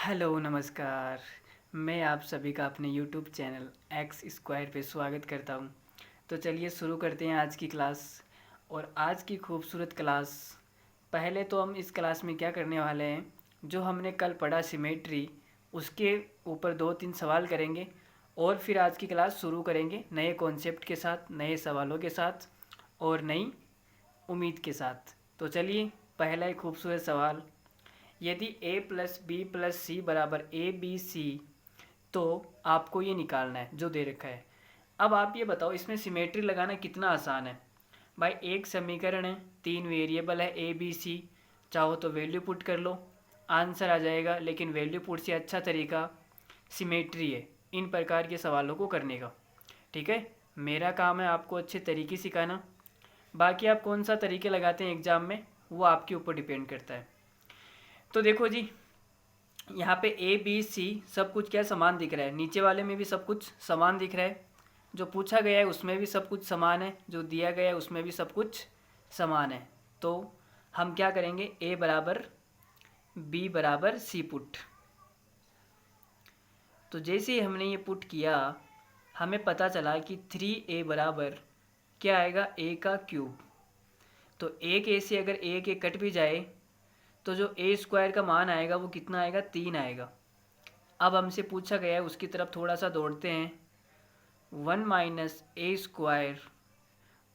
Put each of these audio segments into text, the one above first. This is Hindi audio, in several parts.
हेलो नमस्कार। मैं आप सभी का अपने यूट्यूब चैनल एक्स स्क्वायर पे स्वागत करता हूँ। तो चलिए शुरू करते हैं आज की क्लास। और आज की खूबसूरत क्लास, पहले तो हम इस क्लास में क्या करने वाले हैं, जो हमने कल पढ़ा सिमेट्री, उसके ऊपर 2-3 सवाल करेंगे और फिर आज की क्लास शुरू करेंगे नए कॉन्सेप्ट के साथ, नए सवालों के साथ और नई उम्मीद के साथ। तो चलिए, पहला एक खूबसूरत सवाल, यदि a प्लस बी प्लस सी बराबर ए बी सी, तो आपको ये निकालना है जो दे रखा है। अब आप ये बताओ, इसमें सिमेट्री लगाना कितना आसान है। भाई एक समीकरण है, 3 वेरिएबल है ए बी सी, चाहो तो वैल्यू पुट कर लो, आंसर आ जाएगा। लेकिन वैल्यू पुट से अच्छा तरीका सिमेट्री है इन प्रकार के सवालों को करने का। ठीक है, मेरा काम है आपको अच्छे तरीके सिखाना। बाकी आप कौन सा तरीके लगाते हैं एग्ज़ाम में, वो आपके ऊपर डिपेंड करता है। तो देखो जी, यहाँ पे ए बी सी सब कुछ क्या समान दिख रहा है, नीचे वाले में भी सब कुछ समान दिख रहा है, जो पूछा गया है उसमें भी सब कुछ समान है, जो दिया गया है उसमें भी सब कुछ समान है। तो हम क्या करेंगे, ए बराबर बी बराबर सी पुट। तो जैसे ही हमने ये पुट किया, हमें पता चला कि 3a बराबर क्या आएगा, a का क्यूब। तो एक ए से अगर एक एक कट भी जाए तो जो ए स्क्वायर का मान आएगा वो कितना आएगा, 3 आएगा। अब हमसे पूछा गया है, उसकी तरफ थोड़ा सा दौड़ते हैं। 1 माइनस ए स्क्वायर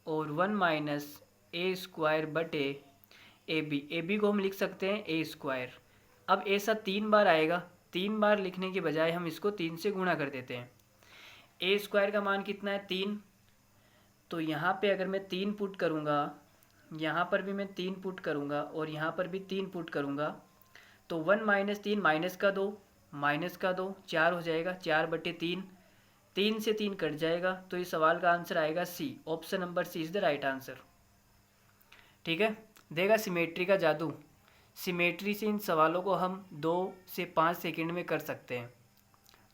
और 1 माइनस ए स्क्वायर बटे ए बी को हम लिख सकते हैं ए स्क्वायर। अब ऐसा 3 बार आएगा, 3 बार लिखने के बजाय हम इसको 3 से गुणा कर देते हैं। ए स्क्वायर का मान कितना है, 3। तो यहाँ पे अगर मैं 3 पुट करूँगा, यहाँ पर भी मैं 3 पुट करूँगा और यहाँ पर भी 3 पुट करूँगा, तो 1 माइनस 3 माइनस का 2 4 हो जाएगा, 4/3। 3 से 3 कट जाएगा, तो इस सवाल का आंसर आएगा C. Option number C is the right answer. ठीक है, देगा सिमेट्री का जादू। सिमेट्री से इन सवालों को हम 2 से 5 सेकंड में कर सकते हैं।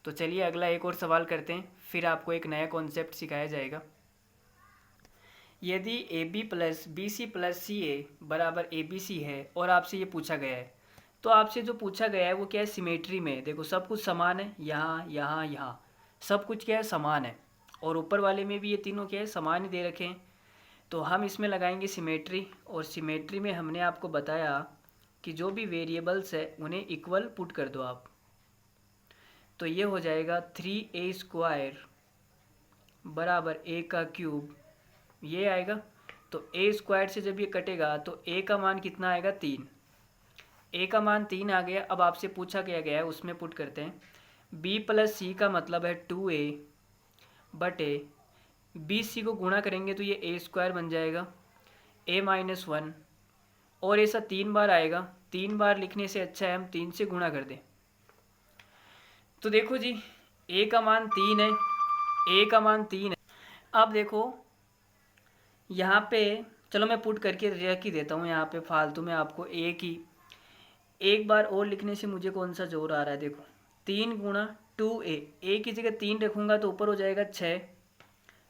तो चलिए अगला एक और सवाल करते हैं, फिर आपको एक नया कॉन्सेप्ट सिखाया जाएगा। यदि A B plus B C plus C A बराबर ए बी सी है और आपसे ये पूछा गया है, तो आपसे जो पूछा गया है वो क्या है, सिमेट्री में। देखो सब कुछ समान है, यहाँ यहाँ यहाँ सब कुछ क्या है, समान है। और ऊपर वाले में भी ये तीनों क्या है, समान ही दे रखे हैं। तो हम इसमें लगाएंगे सिमेट्री। और सिमेट्री में हमने आपको बताया कि जो भी वेरिएबल्स है उन्हें इक्वल पुट कर दो आप। तो ये हो जाएगा 3a स्क्वायर बराबर a का क्यूब, ये आएगा। तो ए स्क्वायर से जब ये कटेगा तो ए का मान कितना आएगा, 3। ए का मान 3 आ गया। अब आपसे पूछा गया है, उसमें पुट करते हैं। बी प्लस सी का मतलब है 2a बटे बी सी को गुणा करेंगे तो ये ए स्क्वायर बन जाएगा, a माइनस 1। और ऐसा 3 बार आएगा, 3 बार लिखने से अच्छा है हम 3 से गुणा कर दें। तो देखो जी, a का मान 3 है, a का मान 3 है। अब देखो यहाँ पे, चलो मैं पुट करके रख ही देता हूँ यहाँ पे फालतू में आपको एक बार और लिखने से मुझे कौन सा जोर आ रहा है। देखो 3 गुणा 2a, ए की जगह 3 रखूँगा तो ऊपर हो जाएगा 6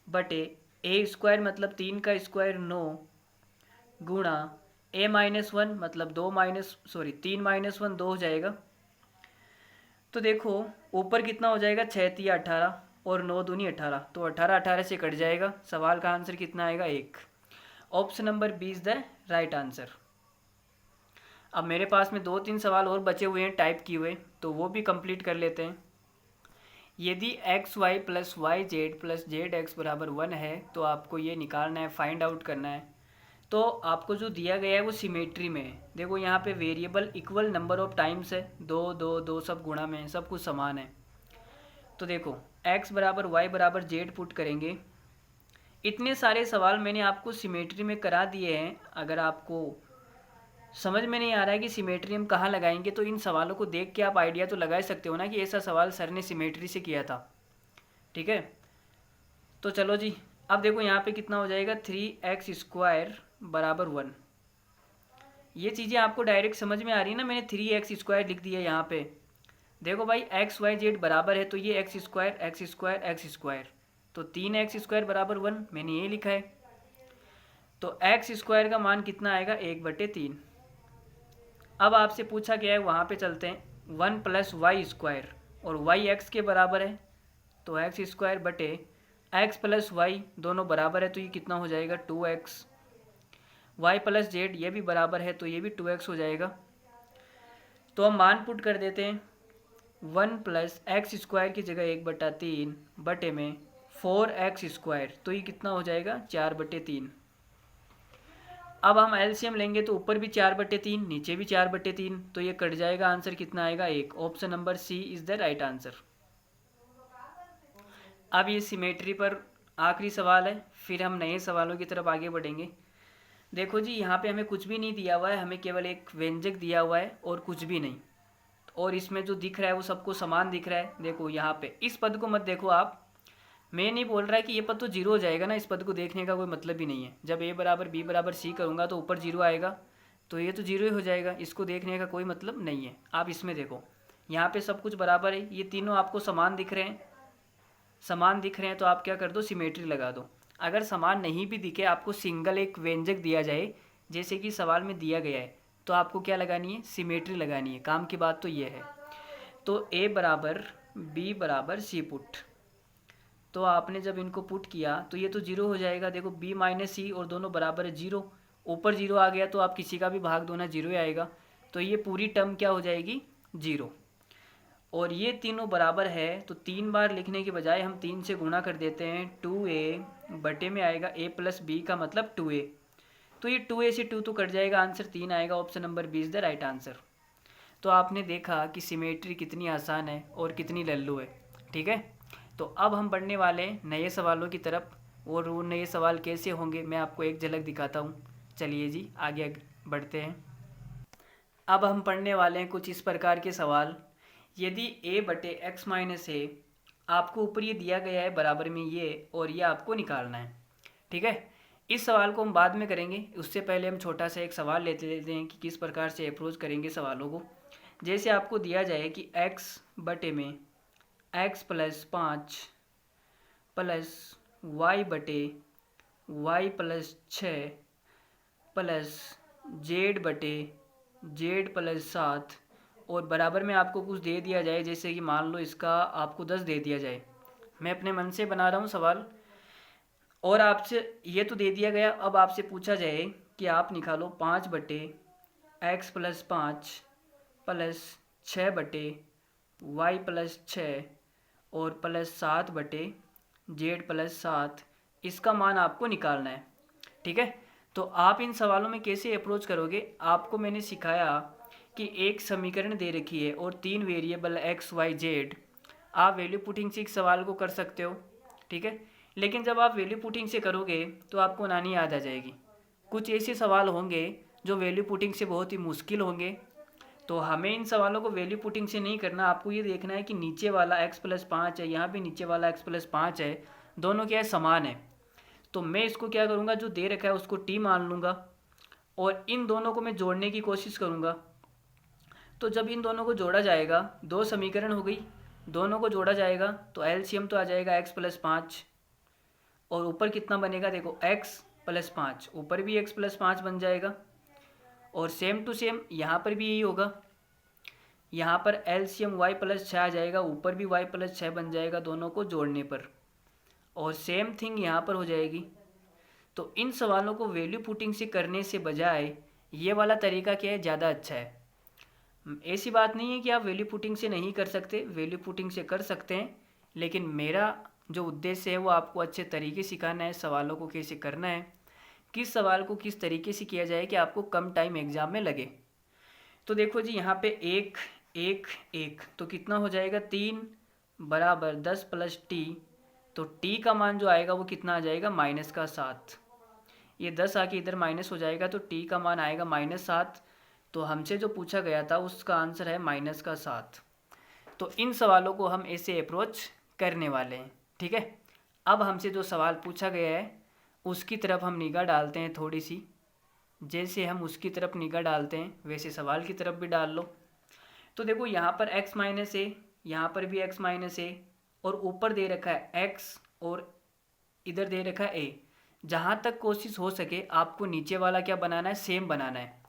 बटे ए स्क्वायर मतलब 3 का स्क्वायर 9 गुणा a माइनस 1 मतलब 3 माइनस 1 2 हो जाएगा। तो देखो ऊपर कितना हो जाएगा, 6×3 18 और 9 दूनी 18, तो 18 से कट जाएगा। सवाल का आंसर कितना आएगा, 1। Option number B is the right answer. अब मेरे पास में 2-3 सवाल और बचे हुए हैं टाइप किए हुए, तो वो भी कंप्लीट कर लेते हैं। यदि X Y plus Y Z plus Z X बराबर 1 है, तो आपको ये निकालना है, फाइंड आउट करना है। तो आपको जो दिया गया है वो सिमेट्री में है। देखो यहाँ पे variable equal number of times है, 2 2 2 सब गुणा में है, सब कुछ समान है। तो देखो x बराबर वाई बराबर जेड पुट करेंगे। इतने सारे सवाल मैंने आपको सिमेट्री में करा दिए हैं। अगर आपको समझ में नहीं आ रहा है कि सिमेट्री हम कहाँ लगाएंगे, तो इन सवालों को देख के आप आइडिया तो लगा सकते हो ना कि ऐसा सवाल सर ने सिमेट्री से किया था। ठीक है, तो चलो जी, अब देखो यहाँ पे कितना हो जाएगा, 3x स्क्वायर बराबर 1। ये चीज़ें आपको डायरेक्ट समझ में आ रही है ना, मैंने 3x स्क्वायर लिख दिया यहाँ पे। देखो भाई एक्स वाई जेड बराबर है, तो ये x square x square x square, तो 3x स्क्वायर बराबर 1 मैंने ये लिखा है। तो एक्स स्क्वायर का मान कितना आएगा, 1/3। अब आपसे पूछा गया है, वहाँ पे चलते हैं। 1 प्लस वाई स्क्वायर, और वाई एक्स के बराबर है तो एक्स स्क्वायर बटे एक्स प्लस वाई, दोनों बराबर है तो ये कितना हो जाएगा 2x। वाई प्लस जेड ये भी बराबर है तो ये भी 2x हो जाएगा। तो हम मान पुट कर देते हैं, 1 प्लस एक्स स्क्वायर की जगह 1/3 बटे में 4x स्क्वायर, तो ये कितना हो जाएगा 4/3। अब हम एलसीएम लेंगे तो ऊपर भी 4/3 नीचे भी 4/3, तो ये कट जाएगा, आंसर कितना आएगा 1। Option number C is the right answer. अब ये सिमेट्री पर आखिरी सवाल है, फिर हम नए सवालों की तरफ आगे बढ़ेंगे। देखो जी, यहाँ पे हमें कुछ भी नहीं दिया हुआ है, हमें केवल एक व्यंजक दिया हुआ है और कुछ भी नहीं, और इसमें जो दिख रहा है वो सबको समान दिख रहा है। देखो यहाँ पे इस पद को मत देखो आप, मैं नहीं बोल रहा है कि ये पद तो जीरो हो जाएगा ना, इस पद को देखने का कोई मतलब ही नहीं है। जब ए बराबर बी बराबर सी करूँगा तो ऊपर जीरो आएगा, तो ये तो जीरो ही हो जाएगा, इसको देखने का कोई मतलब नहीं है। आप इसमें देखो, यहाँ पे सब कुछ बराबर है, ये तीनों आपको समान दिख रहे हैं, समान दिख रहे हैं, तो आप क्या कर दो, सिमेट्री लगा दो। अगर समान नहीं भी दिखे, आपको सिंगल एक व्यंजक दिया जाए जैसे कि सवाल में दिया गया है, तो आपको क्या लगानी है, सिमेट्री लगानी है। काम की बात तो ये है। तो ए बराबर बी बराबर सी पुट, तो आपने जब इनको पुट किया तो ये तो जीरो हो जाएगा। देखो बी माइनस सी और दोनों बराबर है जीरो, ऊपर जीरो आ गया तो आप किसी का भी भाग दो ना, जीरो ही आएगा, तो ये पूरी टर्म क्या हो जाएगी, जीरो। और ये तीनों बराबर है तो 3 बार लिखने के बजाय हम 3 से गुणा कर देते हैं, 2a बटे में आएगा a प्लस बी का मतलब 2a, तो ये 2a से 2 तो कट जाएगा, आंसर 3 आएगा। Option number B is the right answer. तो आपने देखा कि सिमेट्री कितनी आसान है और कितनी लल्लू है, ठीक है। तो अब हम बढ़ने वाले हैं नए सवालों की तरफ, और वो नए सवाल कैसे होंगे मैं आपको एक झलक दिखाता हूँ। चलिए जी आगे बढ़ते हैं। अब हम पढ़ने वाले हैं कुछ इस प्रकार के सवाल। यदि a बटे एक्स माइनस ए, आपको ऊपर ये दिया गया है बराबर में ये, और ये आपको निकालना है, ठीक है। इस सवाल को हम बाद में करेंगे, उससे पहले हम छोटा सा एक सवाल लेते हैं कि किस प्रकार से अप्रोच करेंगे सवालों को। जैसे आपको दिया जाए कि x बटे में x प्लस 5 प्लस y बटे y प्लस 6 प्लस z बटे z प्लस 7, और बराबर में आपको कुछ दे दिया जाए, जैसे कि मान लो इसका आपको 10 दे दिया जाए। मैं अपने मन से बना रहा हूँ सवाल, और आपसे ये तो दे दिया गया, अब आपसे पूछा जाए कि आप निकालो 5 बटे एक्स प्लस 5 प्लस 6 बटे वाई प्लस 6 और प्लस 7 बटे जेड प्लस 7, इसका मान आपको निकालना है, ठीक है। तो आप इन सवालों में कैसे अप्रोच करोगे, आपको मैंने सिखाया कि एक समीकरण दे रखी है और 3 वेरिएबल एक्स वाई जेड, आप वैल्यू पुटिंग से इस सवाल को कर सकते हो, ठीक है। लेकिन जब आप वैल्यू पुटिंग से करोगे तो आपको नानी याद आ जाएगी। कुछ ऐसे सवाल होंगे जो वैल्यू पुटिंग से बहुत ही मुश्किल होंगे, तो हमें इन सवालों को वैल्यू पुटिंग से नहीं करना। आपको ये देखना है कि नीचे वाला x प्लस 5 है, यहाँ भी नीचे वाला x प्लस 5 है, दोनों क्या है, समान है। तो मैं इसको क्या करूँगा, जो दे रखा है उसको t मान लूँगा, और इन दोनों को मैं जोड़ने की कोशिश करूँगा। तो जब इन दोनों को जोड़ा जाएगा, दो समीकरण हो गई, दोनों को जोड़ा जाएगा तो एलसीएम तो आ जाएगा x प्लस 5, और ऊपर कितना बनेगा, देखो x प्लस 5, ऊपर भी x प्लस 5 बन जाएगा, और सेम टू सेम यहाँ पर भी यही होगा। यहाँ पर एलसीएम y प्लस 6 आ जाएगा, ऊपर भी y प्लस 6 बन जाएगा दोनों को जोड़ने पर, और सेम थिंग यहाँ पर हो जाएगी। तो इन सवालों को वैल्यू पुटिंग से करने से बजाय ये वाला तरीका क्या है, ज़्यादा अच्छा है। ऐसी बात नहीं है कि आप वैल्यू पुटिंग से नहीं कर सकते, वैल्यू पुटिंग से कर सकते हैं, लेकिन मेरा जो उद्देश्य है वो आपको अच्छे तरीके सिखाना है, सवालों को कैसे करना है, किस सवाल को किस तरीके से किया जाए कि आपको कम टाइम एग्जाम में लगे। तो देखो जी, यहाँ पे 1 1 1 तो कितना हो जाएगा, 3 बराबर 10 प्लस टी, तो टी का मान जो आएगा वो कितना आ जाएगा, -7। ये 10 आके इधर माइनस हो जाएगा तो टी का मान आएगा -7। तो हमसे जो पूछा गया था उसका आंसर है -7। तो इन सवालों को हम ऐसे अप्रोच करने वाले हैं, ठीक है। अब हमसे जो सवाल पूछा गया है उसकी तरफ हम निगाह डालते हैं थोड़ी सी। जैसे हम उसकी तरफ निगाह डालते हैं वैसे सवाल की तरफ भी डाल लो। तो देखो यहाँ पर x माइनस ए, यहाँ पर भी x माइनस ए, और ऊपर दे रखा है x और इधर दे रखा है a। जहाँ तक कोशिश हो सके आपको नीचे वाला क्या बनाना है, सेम बनाना है।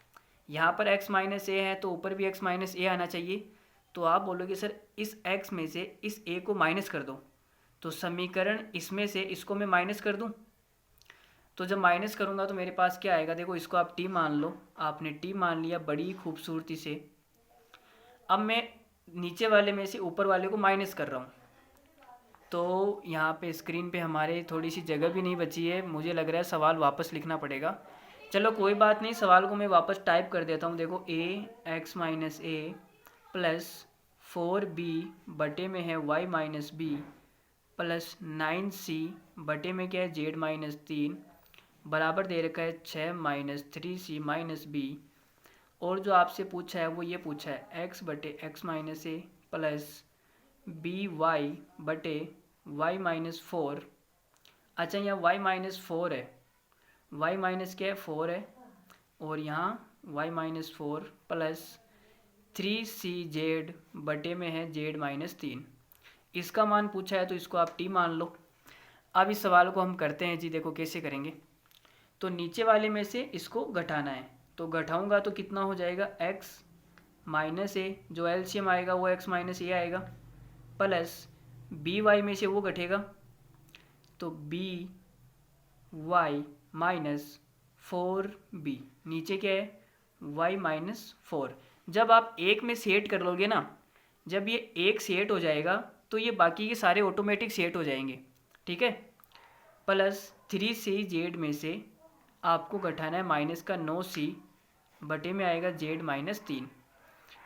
यहाँ पर x माइनस ए है तो ऊपर भी x माइनस ए आना चाहिए। तो आप बोलोगे सर इस x में से इस a को माइनस कर दो, तो समीकरण इसमें से इसको मैं माइनस कर दूं, तो जब माइनस करूंगा तो मेरे पास क्या आएगा, देखो इसको आप t मान लो, आपने t मान लिया बड़ी खूबसूरती से। अब मैं नीचे वाले में से ऊपर वाले को माइनस कर रहा हूँ, तो यहाँ पे स्क्रीन पे हमारे थोड़ी सी जगह भी नहीं बची है, मुझे लग रहा है सवाल वापस लिखना पड़ेगा। चलो कोई बात नहीं, सवाल को मैं वापस टाइप कर देता हूँ। देखो ax minus A plus 4b बटे में है y minus B plus 9c बटे में क्या है z माइनस 3 बराबर दे रखा है 6 माइनस 3c माइनस बी। और जो आपसे पूछा है वो ये पूछा है x बटे x minus A plus B Y बटे वाई माइनस 4। अच्छा यहाँ y माइनस 4 है, y माइनस क्या है 4 है, और यहाँ y माइनस 4 प्लस 3cz बटे में है z माइनस 3। इसका मान पूछा है तो इसको आप t मान लो। अब इस सवाल को हम करते हैं जी, देखो कैसे करेंगे। तो नीचे वाले में से इसको घटाना है, तो घटाऊंगा तो कितना हो जाएगा x माइनस ए, जो एलसीएम आएगा वो x माइनस ए आएगा, प्लस बी वाई में से वो घटेगा तो बी वाई माइनस 4b, नीचे क्या है y माइनस 4। जब आप एक में सेट कर लोगे ना, जब ये एक सेट हो जाएगा तो ये बाकी के सारे ऑटोमेटिक सेट हो जाएंगे, ठीक है। प्लस 3cz में से आपको घटाना है माइनस का 9c बटे में आएगा z माइनस 3,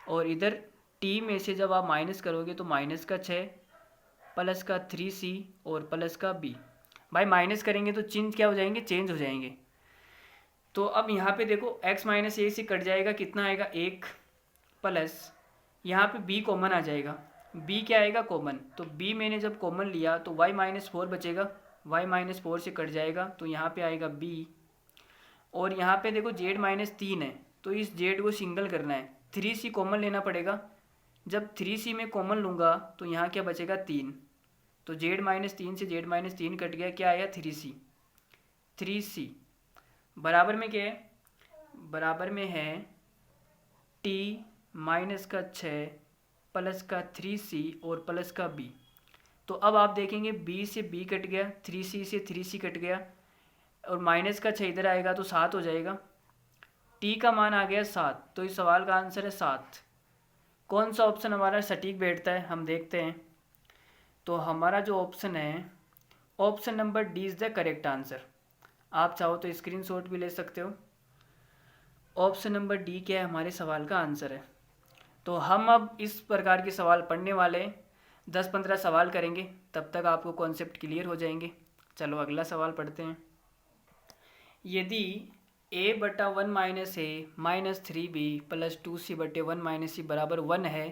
और इधर t में से जब आप माइनस करोगे तो माइनस का 6 प्लस का 3c और प्लस का b। भाई माइनस करेंगे तो चिन्ह क्या हो जाएंगे, चेंज हो जाएंगे। तो अब यहाँ पे देखो x माइनस ए से कट जाएगा, कितना आएगा 1, प्लस यहाँ पे b कॉमन आ जाएगा, b क्या आएगा कॉमन, तो b मैंने जब कॉमन लिया तो y माइनस 4 बचेगा, y माइनस 4 से कट जाएगा तो यहाँ पे आएगा b। और यहाँ पे देखो z माइनस 3 है तो इस z को सिंगल करना है, 3c कॉमन लेना पड़ेगा। जब 3c में कॉमन लूँगा तो यहाँ क्या बचेगा 3, तो z माइनस 3 से z माइनस 3 कट गया, क्या आया 3c। 3c बराबर में क्या है, बराबर में है t माइनस का 6 प्लस का 3c और प्लस का b। तो अब आप देखेंगे b से b कट गया, 3c से 3c कट गया, और माइनस का 6 इधर आएगा तो 7 हो जाएगा। t का मान आ गया 7, तो इस सवाल का आंसर है 7। कौन सा ऑप्शन हमारा सटीक बैठता है हम देखते हैं। तो हमारा जो ऑप्शन है, option number D is the correct answer. आप चाहो तो स्क्रीनशॉट भी ले सकते हो। ऑप्शन नंबर डी क्या है, हमारे सवाल का आंसर है। तो हम अब इस प्रकार के सवाल पढ़ने वाले 10-15 सवाल करेंगे, तब तक आपको कॉन्सेप्ट क्लियर हो जाएंगे। चलो अगला सवाल पढ़ते हैं। यदि a बटा 1 माइनस ए माइनस 3b प्लस 2c बटे 1 माइनस सी बराबर 1 है,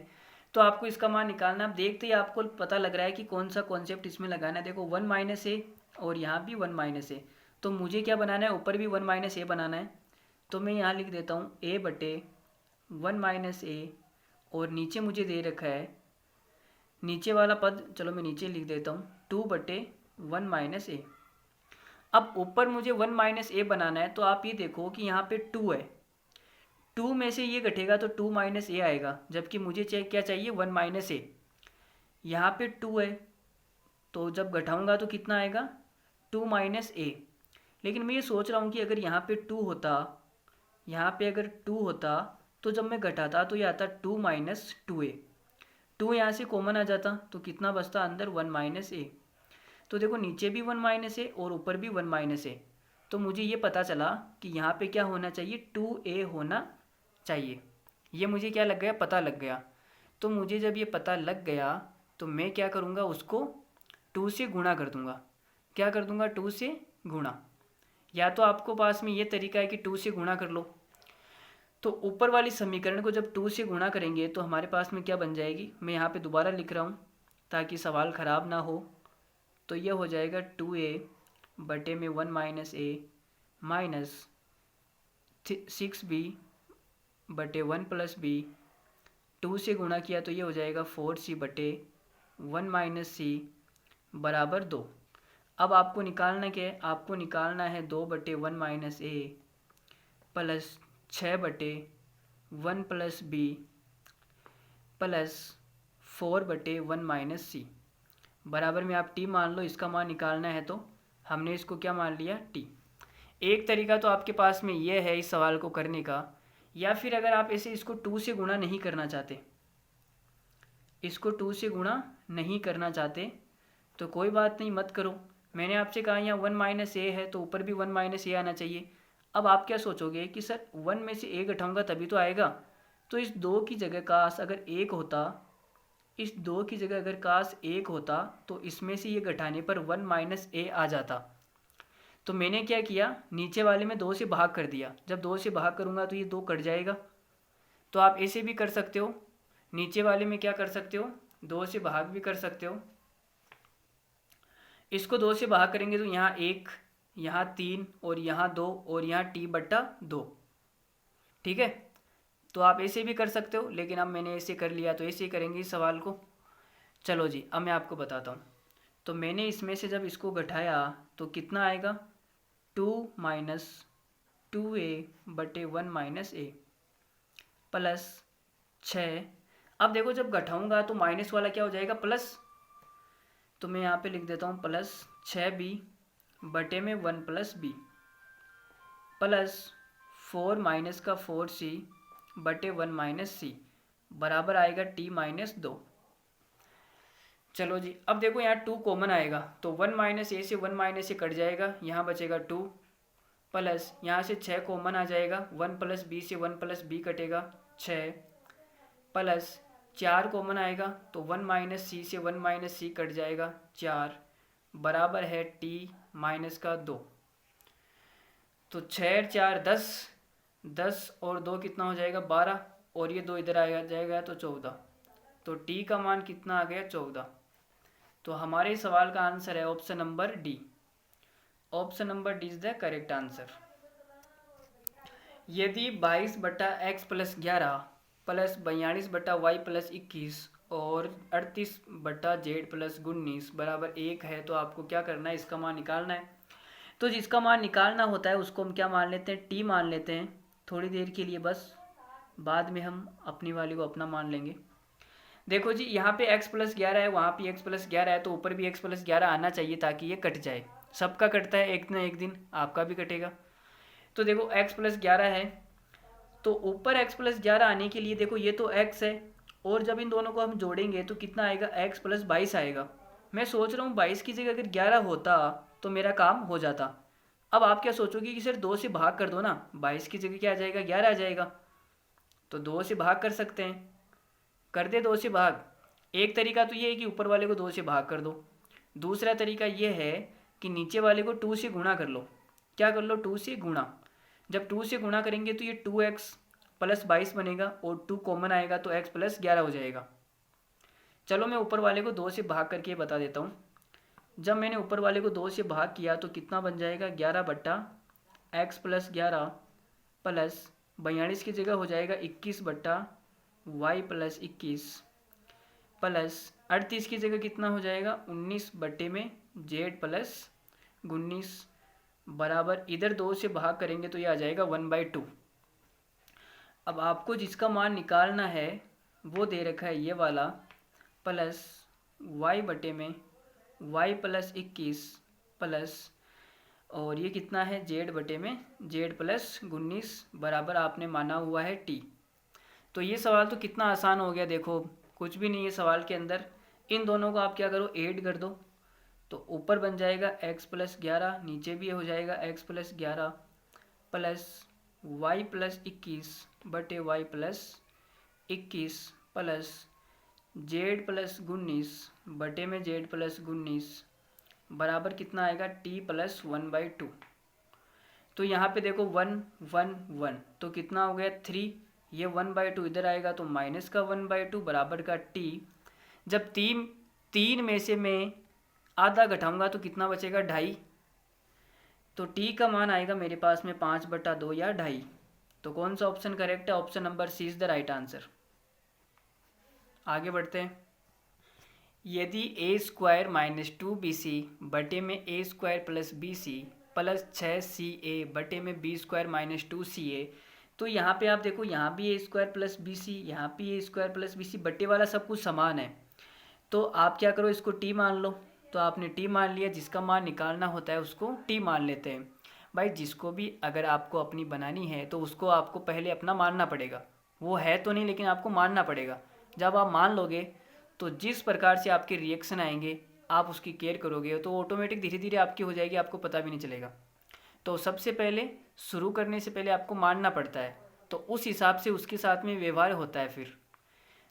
तो आपको इसका मान निकालना। अब देखते ही आपको पता लग रहा है कि कौन सा कॉन्सेप्ट इसमें लगाना है। देखो 1 माइनस ए और यहाँ भी 1 माइनस ए, तो मुझे क्या बनाना है, ऊपर भी 1 माइनस ए बनाना है। तो मैं यहाँ लिख देता हूँ a बटे 1 माइनस ए, और नीचे मुझे दे रखा है नीचे वाला पद, चलो मैं नीचे लिख देता हूँ 2 बटे 1 माइनस ए। अब ऊपर मुझे 1 माइनस ए बनाना है, तो आप ये देखो कि यहाँ पे 2 है, 2 में से ये घटेगा तो 2 माइनस ए आएगा, जबकि मुझे क्या चाहिए 1 माइनस ए। यहाँ पे 2 है तो जब घटाऊंगा तो कितना आएगा 2 माइनस ए। लेकिन मैं ये सोच रहा हूँ कि अगर यहाँ पे 2 होता, यहाँ पे अगर 2 होता तो जब मैं घटाता तो ये आता 2 माइनस 2a। 2 यहाँ से कॉमन आ जाता तो कितना बचता अंदर 1 माइनस ए। तो देखो नीचे भी 1 माइनस ए और ऊपर भी 1 माइनस ए, तो मुझे ये पता चला कि यहाँ पे क्या होना चाहिए 2a होना चाहिए। ये मुझे क्या लग गया, पता लग गया। तो मुझे जब ये पता लग गया तो मैं क्या करूँगा, उसको 2 से गुणा कर दूँगा। क्या कर दूँगा, 2 से गुणा। या तो आपको पास में ये तरीका है कि 2 से गुणा कर लो। तो ऊपर वाली समीकरण को जब 2 से गुणा करेंगे तो हमारे पास में क्या बन जाएगी, मैं यहाँ पे दोबारा लिख रहा हूँ ताकि सवाल ख़राब ना हो। तो यह हो जाएगा 2a बटे में 1 माइनस ए माइनस 6b बटे 1 प्लस बी। 2 से गुणा किया तो ये हो जाएगा 4c बटे 1 माइनस सी बराबर 2। अब आपको निकालना क्या है, आपको निकालना है 2 बटे 1 माइनस ए प्लस 6 बटे 1 plus B. Plus 4/1 minus c बराबर में आप टी मान लो। इसका मान निकालना है तो हमने इसको क्या मान लिया, टी। एक तरीका तो आपके पास में ये है इस सवाल को करने का, या फिर अगर आप ऐसे इसको 2 से गुणा नहीं करना चाहते, इसको 2 से गुणा नहीं करना चाहते तो कोई बात नहीं, मत करो। मैंने आपसे कहा यहाँ 1 माइनस ए है तो ऊपर भी 1 माइनस ए आना चाहिए। अब आप क्या सोचोगे कि सर 1 में से ए घटाऊंगा तभी तो आएगा, तो इस 2 की जगह काश अगर 1 होता, इस 2 की जगह अगर काश 1 होता तो इसमें से ये घटाने पर 1 माइनस ए आ जाता। तो मैंने क्या किया, नीचे वाले में 2 से भाग कर दिया। जब 2 से भाग करूँगा तो ये 2 कट जाएगा। तो आप ऐसे भी कर सकते हो, नीचे वाले में क्या कर सकते हो, 2 से भाग भी कर सकते हो। इसको 2 से भाग करेंगे तो यहाँ 1, यहाँ 3 और यहाँ 2 और यहाँ t/2। ठीक है, तो आप ऐसे भी कर सकते हो, लेकिन अब मैंने ऐसे कर लिया तो ऐसे ही करेंगे इस सवाल को। चलो जी, अब मैं आपको बताता हूँ। तो मैंने इसमें से जब इसको घटाया तो कितना आएगा, 2 minus 2a/1 minus A plus 6। अब देखो जब घटाऊँगा तो माइनस वाला क्या हो जाएगा, प्लस। तो मैं यहाँ पे लिख देता हूँ plus 6b/1 plus B plus 4 minus का 4c/1 माइनस सी बराबर आएगा t-2। चलो जी, अब देखो यहाँ 2 कॉमन आएगा तो 1 माइनस ए से 1 माइनस ए कट जाएगा, यहाँ बचेगा 2 प्लस यहाँ से 6 कॉमन आ जाएगा, 1 प्लस बी से 1 प्लस बी कटेगा 6 प्लस 4 कॉमन आएगा तो 1 माइनस सी से 1 माइनस सी कट जाएगा 4 बराबर है t-2। तो 6 4 10, 10 और 2 कितना हो जाएगा 12, और ये 2 इधर आ जाएगा तो 14। तो t का मान कितना आ गया 14। तो हमारे सवाल का आंसर है option number D. Option number D is the correct answer. यदि 22/x plus 11 plus 42/y plus 21 और 38/z प्लस 19 बराबर 1 है तो आपको क्या करना है, इसका मान निकालना है। तो जिसका मान निकालना होता है उसको हम क्या मान लेते हैं, टी मान लेते हैं थोड़ी देर के लिए बस, बाद में हम अपनी वाली को अपना मान लेंगे। देखो जी, यहाँ पे x प्लस 11 है, वहाँ पे x प्लस 11 है, तो ऊपर भी x प्लस 11 आना चाहिए ताकि ये कट जाए। सबका कटता है एक ना एक दिन, आपका भी कटेगा। तो देखो x प्लस 11 है तो ऊपर x प्लस 11 आने के लिए देखो ये तो x है, और जब इन दोनों को हम जोड़ेंगे तो कितना आएगा, x प्लस 22 आएगा। मैं सोच रहा हूँ 22 की जगह अगर 11 होता तो मेरा काम हो जाता। अब आप क्या सोचोगे कि सर 2 से भाग कर दो ना, 22 की जगह क्या आ जाएगा, 11 आ जाएगा। तो 2 से भाग कर सकते हैं, कर दे 2 से भाग। एक तरीका तो ये है कि ऊपर वाले को 2 से भाग कर दो। दूसरा तरीका ये है कि नीचे वाले को 2 से गुणा कर लो। क्या कर लो, 2 से गुणा। जब 2 से गुणा करेंगे तो ये 2x प्लस 22 बनेगा और 2 कॉमन आएगा तो x प्लस 11 हो जाएगा। चलो मैं ऊपर वाले को 2 से भाग करके बता देता हूँ। जब मैंने ऊपर वाले को 2 से भाग किया तो कितना बन जाएगा, 11/x प्लस 11 प्लस 42 की जगह हो जाएगा 21/y प्लस 21 प्लस 38 की जगह कितना हो जाएगा, 19/z प्लस 19 बराबर इधर 2 से भाग करेंगे तो ये आ जाएगा 1/2। अब आपको जिसका मान निकालना है वो दे रखा है ये वाला, प्लस y प्लस 21 प्लस और ये कितना है z प्लस 19 बराबर आपने माना हुआ है t। तो ये सवाल तो कितना आसान हो गया, देखो कुछ भी नहीं है सवाल के अंदर। इन दोनों को आप क्या करो, ऐड कर दो। तो ऊपर बन जाएगा x प्लस 11, नीचे भी हो जाएगा x plus 11 plus y plus 21/y plus 21 plus z plus 19/z plus 19 बराबर कितना आएगा, t प्लस 1/2। तो यहाँ पे देखो 1 1 1 तो कितना हो गया 3, ये 1/2 इधर आएगा तो माइनस का 1/2 बराबर का t। जब तीन में से मैं आधा घटाऊंगा तो कितना बचेगा, 2.5। तो t का मान आएगा मेरे पास में 5/2 या 2.5। तो कौन सा ऑप्शन करेक्ट है, option number C is the right answer. आगे बढ़ते हैं। यदि a² माइनस 2bc/में a² प्लस bc प्लस 6ca/में b² माइनस 2ca तो यहाँ पे आप देखो, यहाँ भी A square plus B C, यहाँ भी A square plus B C, बट्टे वाला सब कुछ समान है। तो आप क्या करो, इसको टी मान लो। तो आपने टी मान लिया, जिसका मान निकालना होता है उसको टी मान लेते हैं। भाई जिसको भी अगर आपको अपनी बनानी है तो उसको आपको पहले अपना मानना पड़ेगा। वो है तो नहीं, लेकिन आपको मानना पड़ेगा। जब आप मान लोगे तो जिस प्रकार से आपके रिएक्शन आएंगे, आप उसकी केयर करोगे तो ऑटोमेटिक धीरे धीरे आपकी हो जाएगी, आपको पता भी नहीं चलेगा। तो सबसे पहले शुरू करने से पहले आपको मानना पड़ता है, तो उस हिसाब से उसके साथ में व्यवहार होता है फिर।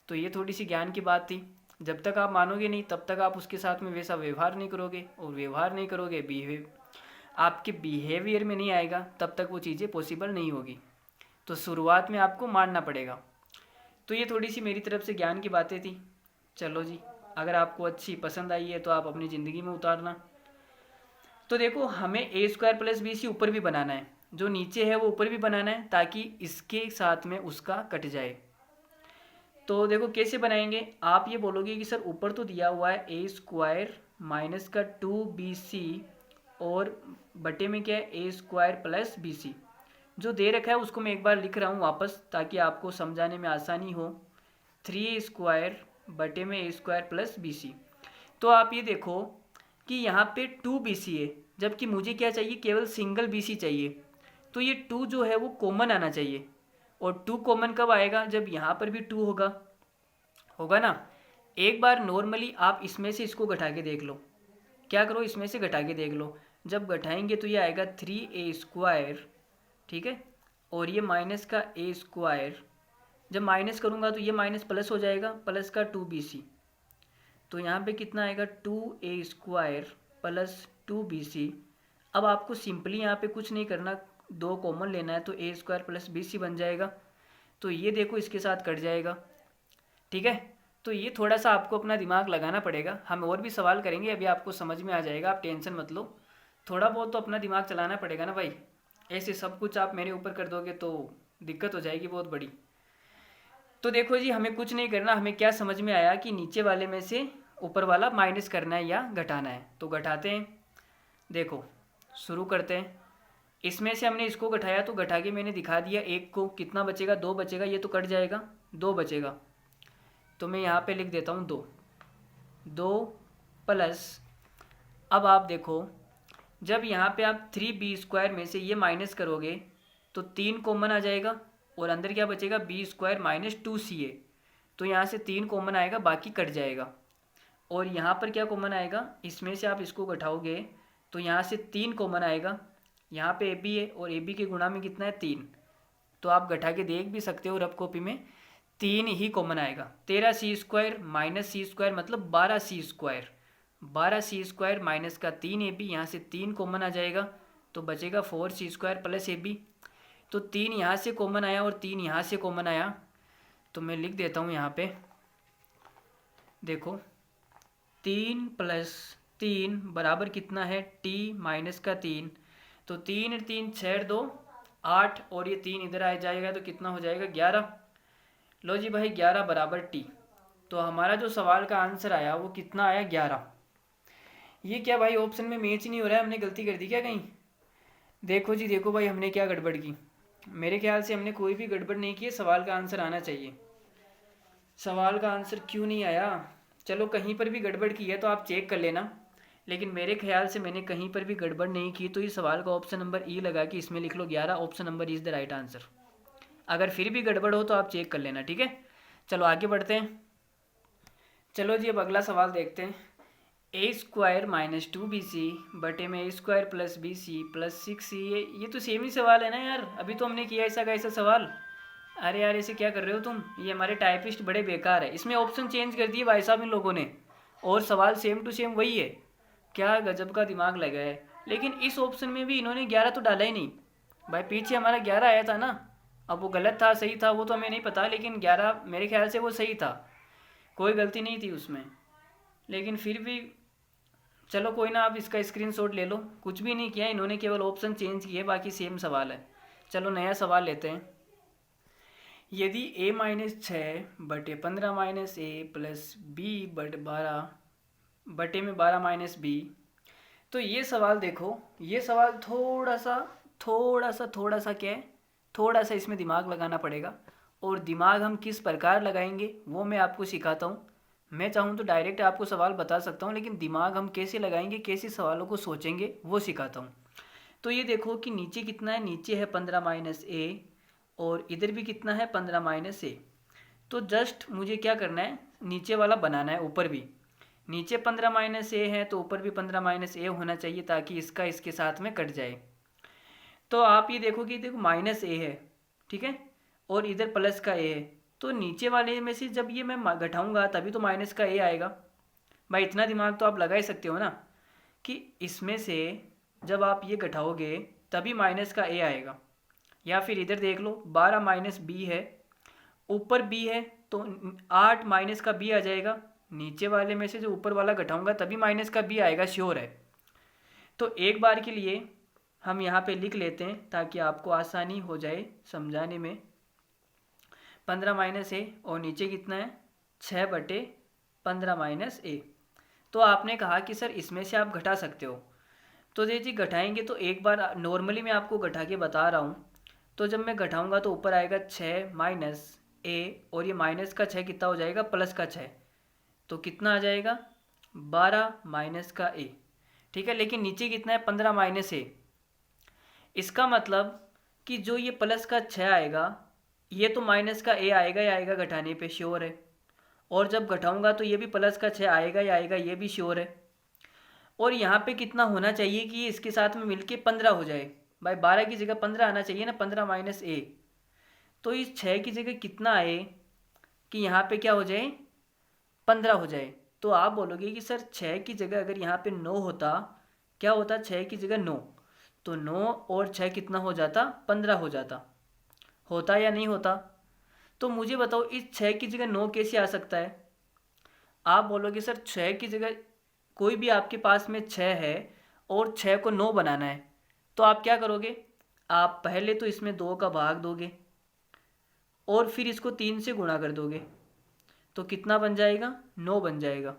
तो ये थोड़ी सी ज्ञान की बात थी। जब तक आप मानोगे नहीं तब तक आप उसके साथ में वैसा व्यवहार नहीं करोगे, और व्यवहार नहीं करोगे, आपके बिहेवियर में नहीं आएगा, तब तक वो चीज़ें पॉसिबल नहीं होगी। तो शुरुआत में आपको मानना पड़ेगा। तो ये थोड़ी सी मेरी तरफ से ज्ञान की बातें थी। चलो जी, अगर आपको अच्छी पसंद आई है तो आप अपनी ज़िंदगी में उतारना। तो देखो, हमें ए स्क्वायर प्लस बी सी ऊपर भी बनाना है, जो नीचे है वो ऊपर भी बनाना है, ताकि इसके साथ में उसका कट जाए। तो देखो कैसे बनाएंगे। आप ये बोलोगे कि सर ऊपर तो दिया हुआ है ए स्क्वायर माइनस का 2bc और बटे में क्या है ए स्क्वायर प्लस बी सी। जो दे रखा है उसको मैं एक बार लिख रहा हूँ वापस, ताकि आपको समझाने में आसानी हो। 3a स्क्वायर बटे में ए स्क्वायर प्लस बी सी। तो आप ये देखो कि यहाँ पे 2bc है, जबकि मुझे क्या चाहिए, केवल सिंगल bc चाहिए। तो ये 2 जो है वो कॉमन आना चाहिए, और 2 कॉमन कब आएगा, जब यहाँ पर भी 2 होगा ना। एक बार नॉर्मली आप इसमें से इसको घटा के देख लो। क्या करो, इसमें से घटा के देख लो। जब घटाएंगे तो ये आएगा 3a स्क्वायर, ठीक है, और ये माइनस का ए स्क्वायर। जब माइनस करूँगा तो ये माइनस प्लस हो जाएगा, प्लस का 2bc। तो यहाँ पे कितना आएगा, 2a स्क्वायर प्लस 2bc। अब आपको सिंपली यहाँ पे कुछ नहीं करना, 2 कॉमन लेना है, तो ए स्क्वायर प्लस बी सी बन जाएगा। तो ये देखो इसके साथ कट जाएगा, ठीक है। तो ये थोड़ा सा आपको अपना दिमाग लगाना पड़ेगा। हम और भी सवाल करेंगे, अभी आपको समझ में आ जाएगा, आप टेंशन मत लो। थोड़ा बहुत तो अपना दिमाग चलाना पड़ेगा ना भाई। ऐसे सब कुछ आप मेरे ऊपर कर दोगे तो दिक्कत हो जाएगी बहुत बड़ी। तो देखो जी, हमें कुछ नहीं करना। हमें क्या समझ में आया कि नीचे वाले में से ऊपर वाला माइनस करना है या घटाना है। तो घटाते हैं, देखो शुरू करते हैं। इसमें से हमने इसको घटाया तो घटा के मैंने दिखा दिया। एक को कितना बचेगा, 2 बचेगा, ये तो कट जाएगा, 2 बचेगा। तो मैं यहाँ पे लिख देता हूँ 2 प्लस, अब आप देखो जब यहाँ पे आप 3b स्क्वायर में से ये माइनस करोगे तो 3 कॉमन आ जाएगा, और अंदर क्या बचेगा, बी स्क्वायर माइनस 2ca। तो यहाँ से 3 कॉमन आएगा, बाकी कट जाएगा। और यहाँ पर क्या कॉमन आएगा, इसमें से आप इसको घटाओगे तो यहाँ से 3 कॉमन आएगा। यहाँ पे ए बी है, और ए बी के गुणा में कितना है, 3। तो आप घटा के देख भी सकते हो रफ कॉपी में, 3 ही कॉमन आएगा। 13c स्क्वायर माइनस सी स्क्वायर मतलब 12c square. 12c square minus का 3ab, यहाँ से 3 कॉमन आ जाएगा, तो बचेगा 4c स्क्वायर प्लस ab। तो 3 यहाँ से कॉमन आया और 3 यहाँ से कॉमन आया, तो मैं लिख देता हूँ यहाँ पे, देखो 3 प्लस 3 बराबर कितना है, t माइनस का 3। तो 3 3 6 2 8, और ये 3 इधर आ जाएगा तो कितना हो जाएगा, 11। लो जी भाई, 11 बराबर टी। तो हमारा जो सवाल का आंसर आया वो कितना आया, 11। ये क्या भाई, ऑप्शन में मैच ही नहीं हो रहा है, हमने गलती कर दी क्या कहीं। देखो जी देखो भाई, हमने क्या गड़बड़ की। मेरे ख्याल से हमने कोई भी गड़बड़ नहीं की है, सवाल का आंसर आना चाहिए। सवाल का आंसर क्यों नहीं आया, चलो कहीं पर भी गड़बड़ की है तो आप चेक कर लेना, लेकिन मेरे ख्याल से मैंने कहीं पर भी गड़बड़ नहीं की। तो इस सवाल का ऑप्शन नंबर ई लगा कि इसमें लिख लो 11, option number is the right answer. अगर फिर भी गड़बड़ हो तो आप चेक कर लेना, ठीक है। चलो आगे बढ़ते हैं। चलो जी, अब अगला सवाल देखते हैं। ए स्क्वायर माइनस 2bc बटे में A square plus B C plus 6c। ये तो सेम ही सवाल है ना यार, अभी तो हमने किया ऐसा का ऐसा सवाल। अरे यार ऐसे क्या कर रहे हो तुम, ये हमारे टाइपिस्ट बड़े बेकार है। इसमें ऑप्शन चेंज कर दिए भाई साहब इन लोगों ने, और सवाल सेम टू सेम वही है। क्या गजब का दिमाग लगा है। लेकिन इस ऑप्शन में भी इन्होंने 11 तो डाला ही नहीं भाई। पीछे हमारा 11 आया था ना, अब वो गलत था सही था वो तो हमें नहीं पता, लेकिन 11 मेरे ख्याल से वो सही था, कोई गलती नहीं थी उसमें। लेकिन फिर भी चलो कोई ना, आप इसका स्क्रीनशॉट ले लो। कुछ भी नहीं किया इन्होंने, केवल ऑप्शन चेंज किए, बाकी सेम सवाल है। चलो नया सवाल लेते हैं। यदि a माइनस 6 बटे 15 माइनस ए प्लस बी बटे 12 बटे में 12 माइनस बी। तो ये सवाल देखो, ये सवाल थोड़ा सा क्या है, थोड़ा सा इसमें दिमाग लगाना पड़ेगा, और दिमाग हम किस प्रकार लगाएंगे वो मैं आपको सिखाता हूँ। मैं चाहूँ तो डायरेक्ट आपको सवाल बता सकता हूँ, लेकिन दिमाग हम कैसे लगाएंगे, कैसे सवालों को सोचेंगे वो सिखाता हूँ। तो ये देखो कि नीचे कितना है, नीचे है 15 माइनस ए, और इधर भी कितना है 15 माइनस ए। तो जस्ट मुझे क्या करना है, नीचे वाला बनाना है, ऊपर भी नीचे 15 माइनस ए है तो ऊपर भी 15 माइनस ए होना चाहिए, ताकि इसका इसके साथ में कट जाए। तो आप ये देखो कि देखो माइनस ए है, ठीक है, और इधर प्लस का ए है, तो नीचे वाले में से जब ये मैं घटाऊंगा तभी तो माइनस का ए आएगा। भाई इतना दिमाग तो आप लगा ही सकते हो ना, कि इसमें से जब आप ये घटाओगे तभी माइनस का ए आएगा। या फिर इधर देख लो 12 माइनस बी है, ऊपर बी है तो 8 माइनस का बी आ जाएगा। नीचे वाले में से जो ऊपर वाला घटाऊंगा तभी माइनस का बी आएगा, श्योर है। तो एक बार के लिए हम यहाँ पे लिख लेते हैं ताकि आपको आसानी हो जाए समझाने में। 15 माइनस ए और नीचे कितना है 6/15 माइनस ए। तो आपने कहा कि सर इसमें से आप घटा सकते हो, तो देखिए घटाएंगे तो एक बार नॉर्मली मैं आपको घटा के बता रहा हूँ। तो जब मैं घटाऊंगा तो ऊपर आएगा 6 माइनस ए, और ये माइनस का 6 कितना हो जाएगा, प्लस का 6, तो कितना आ जाएगा 12 माइनस का ए, ठीक है। लेकिन नीचे कितना है 15 माइनस ए, इसका मतलब कि जो ये प्लस का 6 आएगा ये तो माइनस का ए आएगा ही आएगा घटाने पे, श्योर है। और जब घटाऊंगा तो ये भी प्लस का 6 आएगा ही आएगा, ये भी श्योर है। और यहाँ पे कितना होना चाहिए कि ये इसके साथ में मिलके 15 हो जाए। भाई 12 की जगह 15 आना चाहिए ना, 15 माइनस ए। तो इस 6 की जगह कितना आए कि यहाँ पे क्या हो जाए 15 हो जाए। तो आप बोलोगे कि सर 6 की जगह अगर यहाँ पे 9 होता, क्या होता 6 की जगह 9, तो 9 और 6 कितना हो जाता 15 हो जाता, होता या नहीं होता। तो मुझे बताओ इस 6 की जगह 9 कैसे आ सकता है। आप बोलोगे सर 6 की जगह कोई भी आपके पास में 6 है और 6 को 9 बनाना है, तो आप क्या करोगे, आप पहले तो इसमें 2 का भाग दोगे और फिर इसको 3 से गुणा कर दोगे, तो कितना बन जाएगा 9 बन जाएगा,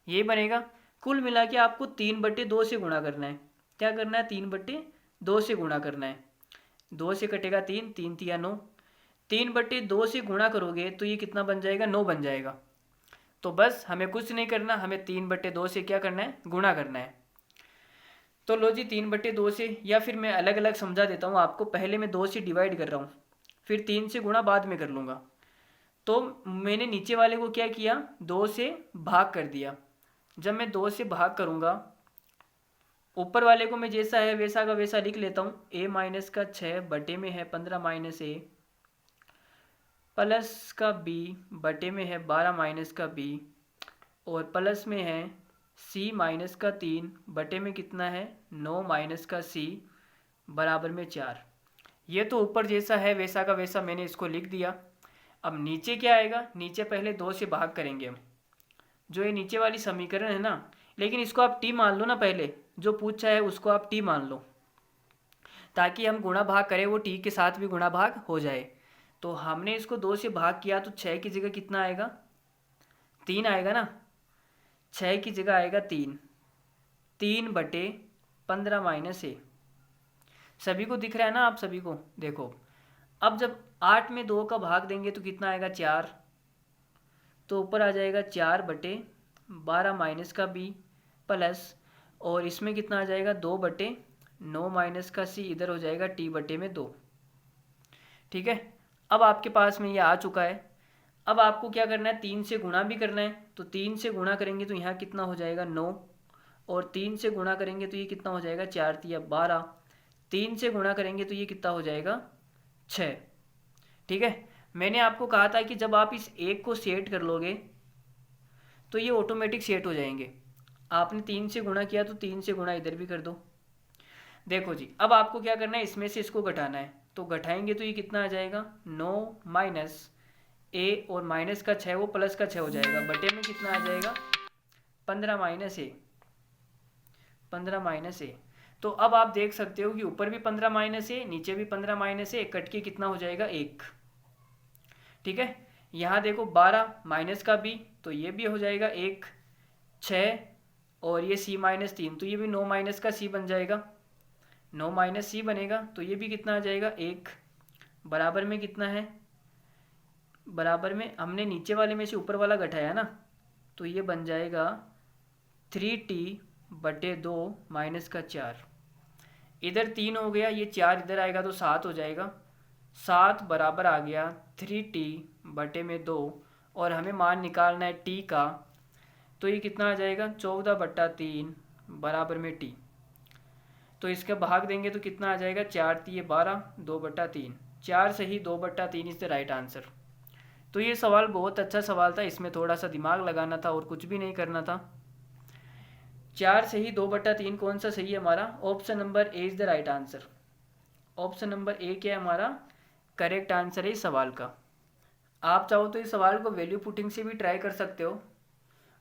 ये बनेगा। कुल मिला के आपको 3/2 से गुणा करना है। क्या करना है 3/2 से गुणा करना है। 2 से कटेगा 3, 3 तिया 9, 3/2 से गुणा करोगे तो ये कितना बन जाएगा 9 बन जाएगा। तो बस हमें कुछ नहीं करना, हमें 3/2 से क्या करना है गुणा करना है। तो लो जी 3/2 से, या फिर मैं अलग अलग समझा देता हूँ आपको। पहले मैं 2 से डिवाइड कर रहा हूँ, फिर 3 से गुणा बाद में कर लूँगा। तो मैंने नीचे वाले को क्या किया 2 से भाग कर दिया। जब मैं 2 से भाग करूँगा, ऊपर वाले को मैं जैसा है वैसा का वैसा लिख लेता हूँ। a माइनस का 6 बटे में है 15 माइनस ए, प्लस का b बटे में है 12 माइनस का b, और प्लस में है c माइनस का 3 बटे में कितना है 9 माइनस का c बराबर में 4। ये तो ऊपर जैसा है वैसा का वैसा मैंने इसको लिख दिया। अब नीचे क्या आएगा, नीचे पहले 2 से भाग करेंगे हम। जो ये नीचे वाली समीकरण है ना, लेकिन इसको आप टी मान लो ना, पहले जो पूछा है उसको आप टी मान लो, ताकि हम गुणा भाग करें वो टी के साथ भी गुणा भाग हो जाए। तो हमने इसको 2 से भाग किया तो 6 की जगह कितना आएगा 3 आएगा ना, 6 की जगह आएगा 3, 3/15 माइनस ए। सभी को दिख रहा है ना, आप सभी को देखो। अब जब 8 में 2 का भाग देंगे तो कितना आएगा 4, तो ऊपर आ जाएगा 4/12 माइनस का बी, प्लस और इसमें कितना आ जाएगा 2/9 माइनस का सी, इधर हो जाएगा t/2। ठीक है, अब आपके पास में ये आ चुका है। अब आपको क्या करना है 3 से गुणा भी करना है। तो 3 से गुणा करेंगे तो यहाँ कितना हो जाएगा 9, और 3 से गुणा करेंगे तो ये कितना हो जाएगा 4 तिया 12, 3 से गुणा करेंगे तो ये कितना हो जाएगा 6। ठीक है, मैंने आपको कहा था कि जब आप इस एक को सेट कर लोगे तो ये ऑटोमेटिक सेट हो जाएंगे। आपने 3 से गुणा किया तो 3 से गुणा इधर भी कर दो। देखो जी, अब आपको क्या करना है इसमें से इसको घटाना है। तो घटाएंगे तो ये कितना आ जाएगा 9 माइनस ए, और माइनस का 6 वो प्लस का 6 हो जाएगा, बटे में कितना आ जाएगा 15 माइनस ए, 15 माइनस ए। तो अब आप देख सकते हो कि ऊपर भी 15 माइनस ए, नीचे भी 15 माइनस ए, कट के कितना हो जाएगा 1। ठीक है, यहाँ देखो 12 माइनस का बी, तो ये भी हो जाएगा 1, 6 और ये c माइनस 3, तो ये भी 9 माइनस का c बन जाएगा, 9 माइनस सी बनेगा, तो ये भी कितना आ जाएगा 1। बराबर में कितना है, बराबर में हमने नीचे वाले में से ऊपर वाला घटाया ना, तो ये बन जाएगा 3t/2 माइनस का 4। इधर 3 हो गया, ये 4 इधर आएगा तो 7 हो जाएगा। 7 बराबर आ गया 3t/2 और हमें मान निकालना है t का, तो ये कितना आ जाएगा 14/3 बराबर में t। तो इसका भाग देंगे तो कितना आ जाएगा, 4 3 12, 2/3, 4 सही 2/3 इज द राइट आंसर। तो ये सवाल बहुत अच्छा सवाल था, इसमें थोड़ा सा दिमाग लगाना था और कुछ भी नहीं करना था। 4 सही 2/3 कौन सा सही है हमारा, option number A is the right answer. Option number A क्या है हमारा करेक्ट आंसर है इस सवाल का। आप चाहो तो इस सवाल को वैल्यू पुटिंग से भी ट्राई कर सकते हो।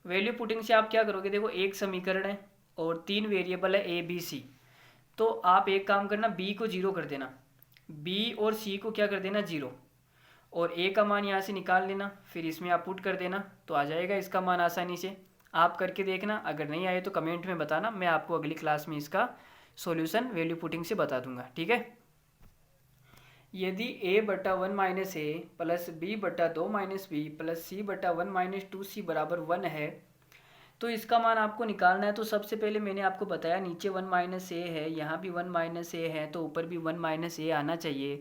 वैल्यू पुटिंग से आप क्या करोगे, देखो एक समीकरण है और 3 वेरिएबल है ए बी सी, तो आप एक काम करना, बी को 0 कर देना, बी और सी को क्या कर देना 0, और ए का मान यहाँ से निकाल लेना, फिर इसमें आप पुट कर देना तो आ जाएगा इसका मान आसानी से। आप करके देखना, अगर नहीं आए तो कमेंट में बताना, मैं आपको अगली क्लास में इसका सॉल्यूशन वैल्यू पुटिंग से बता दूंगा, ठीक है। यदि a/1 minus A plus b/2 minus B plus c/1 minus 2c बराबर 1 है, तो इसका मान आपको निकालना है। तो सबसे पहले मैंने आपको बताया नीचे 1 माइनस ए है, यहाँ भी 1 माइनस ए है, तो ऊपर भी 1 माइनस ए आना चाहिए।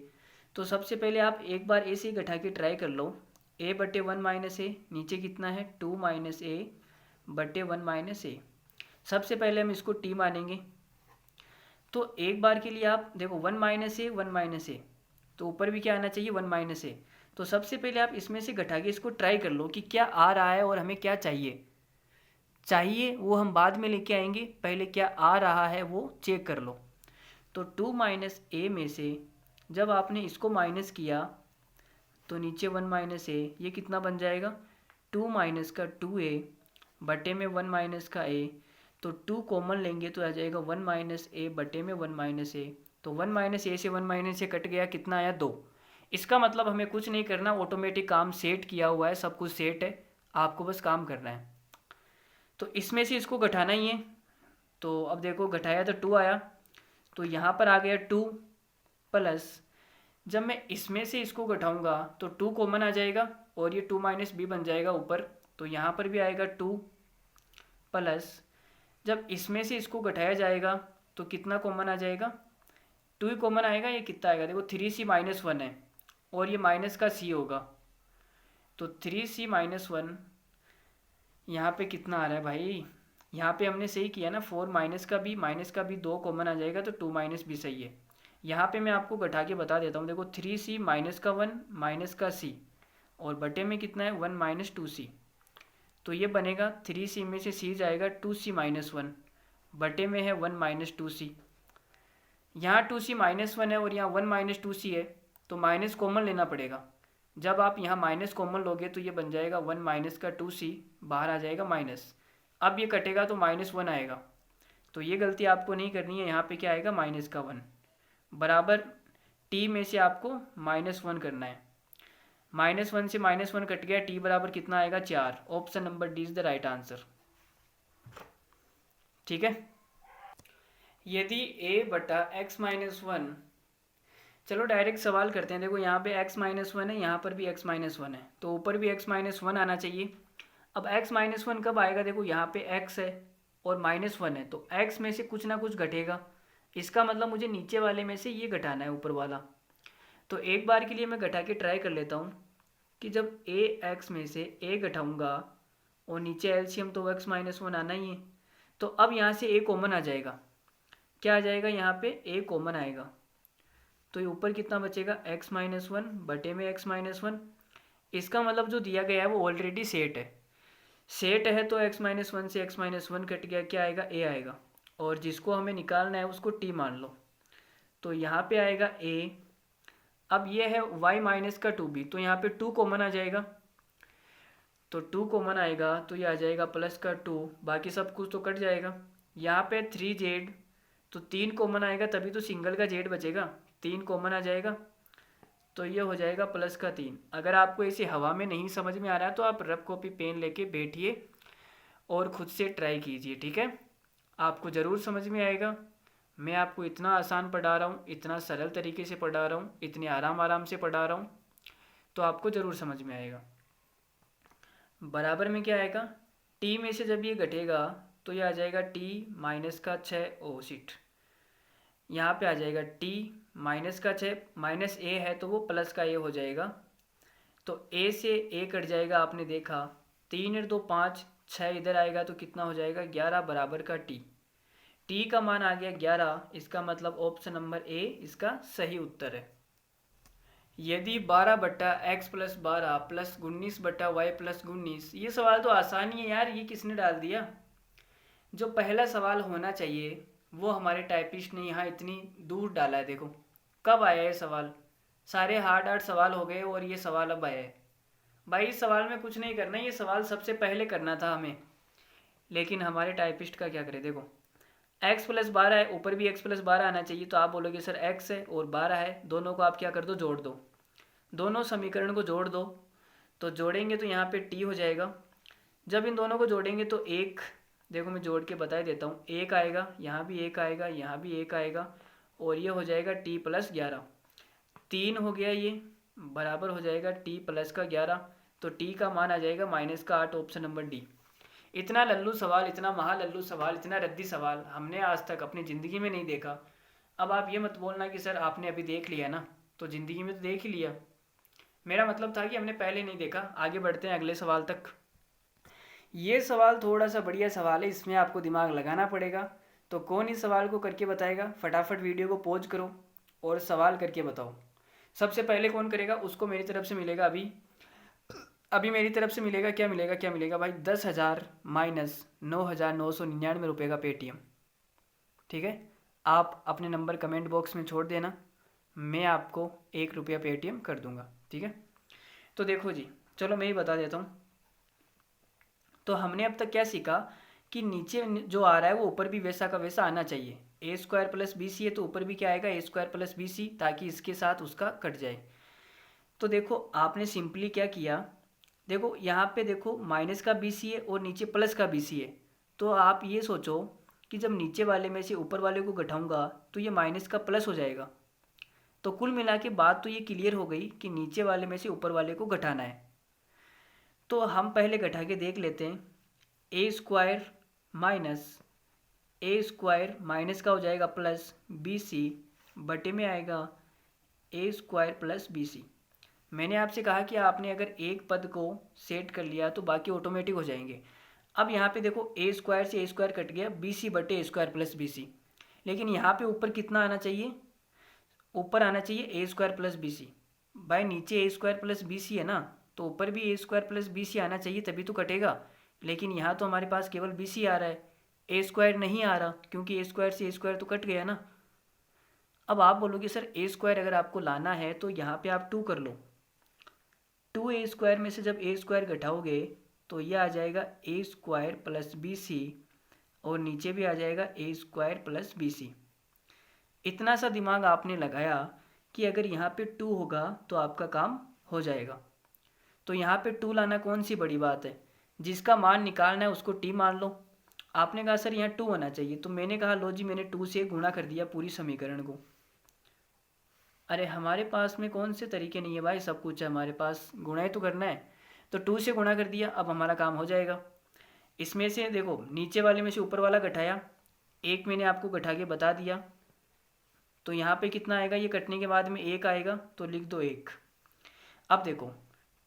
तो सबसे पहले आप एक बार ए से ही घटा के ट्राई कर लो, a/1 माइनस ए, नीचे कितना है 2 माइनस a/1 माइनस ए। सबसे पहले हम इसको t मानेंगे, तो एक बार के लिए आप देखो 1 माइनस ए 1 माइनस ए, तो ऊपर भी क्या आना चाहिए 1 माइनस ए। तो सबसे पहले आप इसमें से घटा के इसको ट्राई कर लो कि क्या आ रहा है और हमें क्या चाहिए वो हम बाद में लेके आएंगे, पहले क्या आ रहा है वो चेक कर लो। तो 2 माइनस ए में से जब आपने इसको माइनस किया तो नीचे 1 माइनस ए, ये कितना बन जाएगा 2 माइनस का 2a बटे में 1 माइनस का a, तो 2 कॉमन लेंगे तो आ जाएगा 1 माइनस ए बटे में 1 माइनस ए। तो 1 माइनस ए से 1 माइनस ए कट गया, कितना आया 2। इसका मतलब हमें कुछ नहीं करना, ऑटोमेटिक काम सेट किया हुआ है, सब कुछ सेट है, आपको बस काम करना है। तो इसमें से इसको घटाना ही है, तो अब देखो घटाया तो 2 आया, तो यहाँ पर आ गया 2 प्लस, जब मैं इसमें से इसको घटाऊंगा तो 2 कॉमन आ जाएगा और ये 2 माइनस बी बन जाएगा ऊपर, तो यहाँ पर भी आएगा 2 प्लस, जब इसमें से इसको घटाया जाएगा तो कितना कॉमन आ जाएगा 2 ही कॉमन आएगा, ये कितना आएगा देखो 3c माइनस 1 है और ये माइनस का c होगा, तो 3c माइनस 1 यहाँ पे कितना आ रहा है भाई, यहाँ पे हमने सही किया ना, 4 माइनस का भी 2 कॉमन आ जाएगा, तो 2 माइनस बी सही है। यहाँ पे मैं आपको घटा के बता देता हूँ, देखो 3c माइनस का 1 माइनस का c और बटे में कितना है 1 माइनस 2c, तो ये बनेगा 3c में से c जाएगा 2c माइनस 1 बटे में है 1 माइनस 2c। यहाँ 2c माइनस 1 है और यहाँ 1 माइनस 2c है, तो माइनस कॉमन लेना पड़ेगा। जब आप यहाँ माइनस कॉमन लोगे तो ये बन जाएगा 1 माइनस का 2c, बाहर आ जाएगा माइनस, अब ये कटेगा तो -1 आएगा, तो ये गलती आपको नहीं करनी है। यहाँ पे क्या आएगा माइनस का 1 बराबर t में से आपको -1 करना है, -1 से -1 कट गया, t बराबर कितना आएगा 4। Option number D is the right answer, ठीक है। यदि a/x-1, चलो डायरेक्ट सवाल करते हैं। देखो यहाँ पे x-1 है, यहाँ पर भी x-1 है, तो ऊपर भी x-1 आना चाहिए। अब x-1 कब आएगा, देखो यहाँ पे x है और -1 है, तो x में से कुछ ना कुछ घटेगा, इसका मतलब मुझे नीचे वाले में से ये घटाना है ऊपर वाला। तो एक बार के लिए मैं घटा के ट्राई कर लेता हूँ कि जब ax में से a घटाऊँगा और नीचे एलसीएम तो x-1 आना ही है, तो अब यहाँ से a कॉमन आ जाएगा, क्या आ जाएगा यहाँ पे a कॉमन आएगा, तो ये ऊपर कितना बचेगा x-1 बटे में x-1। इसका मतलब जो दिया गया है वो ऑलरेडी सेट है, तो x-1 से x-1 कट गया, क्या आएगा a आएगा, और जिसको हमें निकालना है उसको t मान लो, तो यहाँ पे आएगा a। अब ये है y माइनस का 2b, तो यहाँ पे 2 कॉमन आ जाएगा, तो 2 कॉमन आएगा तो ये आ जाएगा प्लस का 2, बाकी सब कुछ तो कट जाएगा। यहाँ पे 3z, तो 3 कॉमन आएगा तभी तो सिंगल का z बचेगा, 3 कॉमन आ जाएगा, तो ये हो जाएगा प्लस का 3। अगर आपको इसे हवा में नहीं समझ में आ रहा है तो आप रफ कॉपी पेन लेके बैठिए और ख़ुद से ट्राई कीजिए, ठीक है, आपको ज़रूर समझ में आएगा। मैं आपको इतना आसान पढ़ा रहा हूँ, इतना सरल तरीके से पढ़ा रहा हूँ, इतने आराम आराम से पढ़ा रहा हूँ, तो आपको ज़रूर समझ में आएगा। बराबर में क्या आएगा, टी में से जब ये घटेगा तो ये आ जाएगा टी माइनस का 6 ओ सीट, यहाँ पे आ जाएगा टी माइनस का 6, माइनस ए है तो वो प्लस का ए हो जाएगा, तो ए से ए कट जाएगा, आपने देखा 3 और 2 5, 6 इधर आएगा तो कितना हो जाएगा 11 बराबर का टी। टी का मान आ गया 11, इसका मतलब ऑप्शन नंबर ए इसका सही उत्तर है। यदि 12 बट्टा एक्स प्लस 12 प्लस 19 बट्टा वाई प्लस 19, ये सवाल तो आसान ही है यार, ये किसने डाल दिया। जो पहला सवाल होना चाहिए वो हमारे टाइपिस्ट ने यहाँ इतनी दूर डाला है। देखो कब आया ये सवाल, सारे हार्ड हार्ड सवाल हो गए और ये सवाल अब आया है। भाई इस सवाल में कुछ नहीं करना, ये सवाल सबसे पहले करना था हमें, लेकिन हमारे टाइपिस्ट का क्या करें। देखो x प्लस 12 है, ऊपर भी x प्लस 12 आना चाहिए, तो आप बोलोगे सर x है और 12 है, दोनों को आप क्या कर दो, जोड़ दो, दोनों समीकरण को जोड़ दो, तो जोड़ेंगे तो यहाँ पे t हो जाएगा। जब इन दोनों को जोड़ेंगे तो एक, देखो मैं जोड़ के बता ही देता हूँ, एक आएगा, यहाँ भी एक आएगा, यहाँ भी एक आएगा, और ये हो जाएगा t प्लस 11, 3 हो गया, ये बराबर हो जाएगा t प्लस का 11, तो t का मान आ जाएगा माइनस का 8, ऑप्शन नंबर डी। इतना लल्लू सवाल, इतना महा लल्लू सवाल, इतना रद्दी सवाल हमने आज तक अपनी ज़िंदगी में नहीं देखा। अब आप ये मत बोलना कि सर आपने अभी देख लिया ना, तो ज़िंदगी में तो देख ही लिया। मेरा मतलब था कि हमने पहले नहीं देखा। आगे बढ़ते हैं अगले सवाल तक। ये सवाल थोड़ा सा बढ़िया सवाल है, इसमें आपको दिमाग लगाना पड़ेगा। तो कौन इस सवाल को करके बताएगा, फटाफट वीडियो को पॉज करो और सवाल करके बताओ। सबसे पहले कौन करेगा, उसको मेरी तरफ से मिलेगा अभी मेरी तरफ से मिलेगा, क्या मिलेगा, क्या मिलेगा भाई, 10,000 माइनस 9,999 रुपये का पेटीएम। ठीक है, आप अपने नंबर कमेंट बॉक्स में छोड़ देना, मैं आपको 1 रुपया पेटीएम कर दूंगा। ठीक है, तो देखो जी, चलो मैं ही बता देता हूँ। तो हमने अब तक क्या सीखा कि नीचे जो आ रहा है वो ऊपर भी वैसा का वैसा आना चाहिए। ए स्क्वायर प्लस बी सी है तो ऊपर भी क्या आएगा, ए स्क्वायर प्लस बी सी, ताकि इसके साथ उसका कट जाए। तो देखो आपने सिंपली क्या किया, देखो यहाँ पे देखो माइनस का बी सी है और नीचे प्लस का बी सी है, तो आप ये सोचो कि जब नीचे वाले में से ऊपर वाले को घटाऊंगा तो ये माइनस का प्लस हो जाएगा। तो कुल मिला के बात तो ये क्लियर हो गई कि नीचे वाले में से ऊपर वाले को घटाना है। तो हम पहले घटा के देख लेते हैं, ए स्क्वायर माइनस का हो जाएगा प्लस बी सी बटे में आएगा ए स्क्वायर प्लस बी सी। मैंने आपसे कहा कि आपने अगर एक पद को सेट कर लिया तो बाकी ऑटोमेटिक हो जाएंगे। अब यहाँ पे देखो ए स्क्वायर से ए स्क्वायर कट गया, बी सी बटे ए स्क्वायर प्लस बी सी, लेकिन यहाँ पे ऊपर कितना आना चाहिए, ऊपर आना चाहिए ए स्क्वायर प्लस बी सी। भाई नीचे ए स्क्वायर प्लस बी सी है ना, तो ऊपर भी ए स्क्वायर प्लस बी सी आना चाहिए, तभी तो कटेगा। लेकिन यहाँ तो हमारे पास केवल बी सी आ रहा है, ए स्क्वायर नहीं आ रहा, क्योंकि ए स्क्वायर से ए स्क्वायर तो कट गया ना। अब आप बोलोगे सर ए स्क्वायर अगर आपको लाना है तो यहाँ पे आप 2 कर लो, 2a स्क्वायर में से जब ए स्क्वायर घटाओगे तो ये आ जाएगा ए स्क्वायर प्लस बी सी, और नीचे भी आ जाएगा ए स्क्वायर प्लस बी सी। इतना सा दिमाग आपने लगाया कि अगर यहाँ पे 2 होगा तो आपका काम हो जाएगा। तो यहाँ पे 2 लाना कौन सी बड़ी बात है, जिसका मान निकालना है उसको t मान लो। आपने कहा सर यहाँ 2 होना चाहिए, तो मैंने कहा लो जी, मैंने 2 से गुणा कर दिया पूरी समीकरण को। अरे हमारे पास में कौन से तरीके नहीं है भाई, सब कुछ है हमारे पास, गुणा ही तो करना है। तो 2 से गुणा कर दिया, अब हमारा काम हो जाएगा। इसमें से देखो नीचे वाले में से ऊपर वाला घटाया, एक मैंने आपको घटा के बता दिया, तो यहाँ पे कितना आएगा, ये कटने के बाद में 1 आएगा, तो लिख दो 1। अब देखो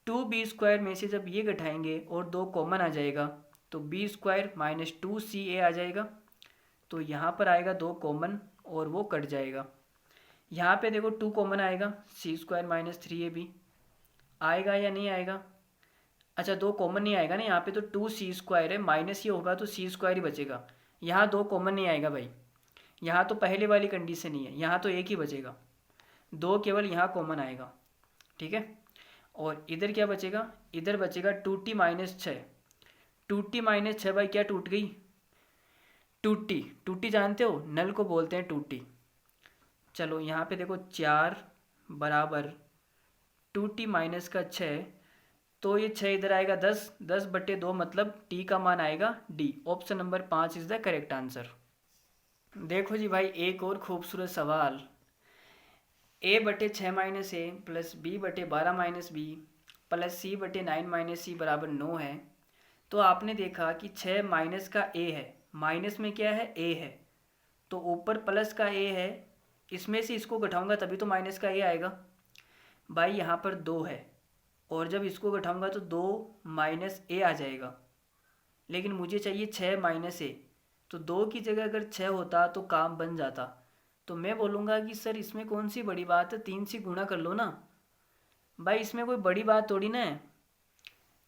2b स्क्वायर में से जब ये घटाएंगे और 2 कॉमन आ जाएगा, तो b स्क्वायर माइनस 2ca आ जाएगा, तो यहाँ पर आएगा 2 कॉमन और वो कट जाएगा। यहाँ पे देखो 2 कॉमन आएगा, सी स्क्वायर माइनस 3ab आएगा या नहीं आएगा। अच्छा 2 कॉमन नहीं आएगा ना, यहाँ पे तो 2c स्क्वायर है, माइनस ये होगा तो c स्क्वायर ही बचेगा। यहाँ 2 कॉमन नहीं आएगा भाई, यहाँ तो पहले वाली कंडीशन ही है, यहाँ तो 1 ही बचेगा, 2 केवल यहाँ कॉमन आएगा। ठीक है, और इधर क्या बचेगा, इधर बचेगा 2t माइनस 6। 2t माइनस 6 भाई क्या टूट गई, 2t जानते हो, नल को बोलते हैं 2t। चलो यहाँ पे देखो 4 बराबर 2t माइनस का 6, तो ये 6 इधर आएगा 10 बटे 2, मतलब t का मान आएगा d। Option number 5 is the correct answer. देखो जी भाई, एक और खूबसूरत सवाल। ए बटे 6 - ए प्लस बी बटे 12 - बी प्लस सी बटे 9 - सी बराबर 9 है। तो आपने देखा कि 6 माइनस का ए है, माइनस में क्या है, ए है, तो ऊपर प्लस का ए है, इसमें से इसको घटाऊंगा तभी तो माइनस का ए आएगा। भाई यहाँ पर 2 है, और जब इसको घटाऊंगा तो 2 माइनस ए आ जाएगा, लेकिन मुझे चाहिए 6 - ए। तो 2 की जगह अगर 6 होता तो काम बन जाता। तो मैं बोलूँगा कि सर इसमें कौन सी बड़ी बात है, 3 से गुणा कर लो ना। भाई इसमें कोई बड़ी बात थोड़ी ना है।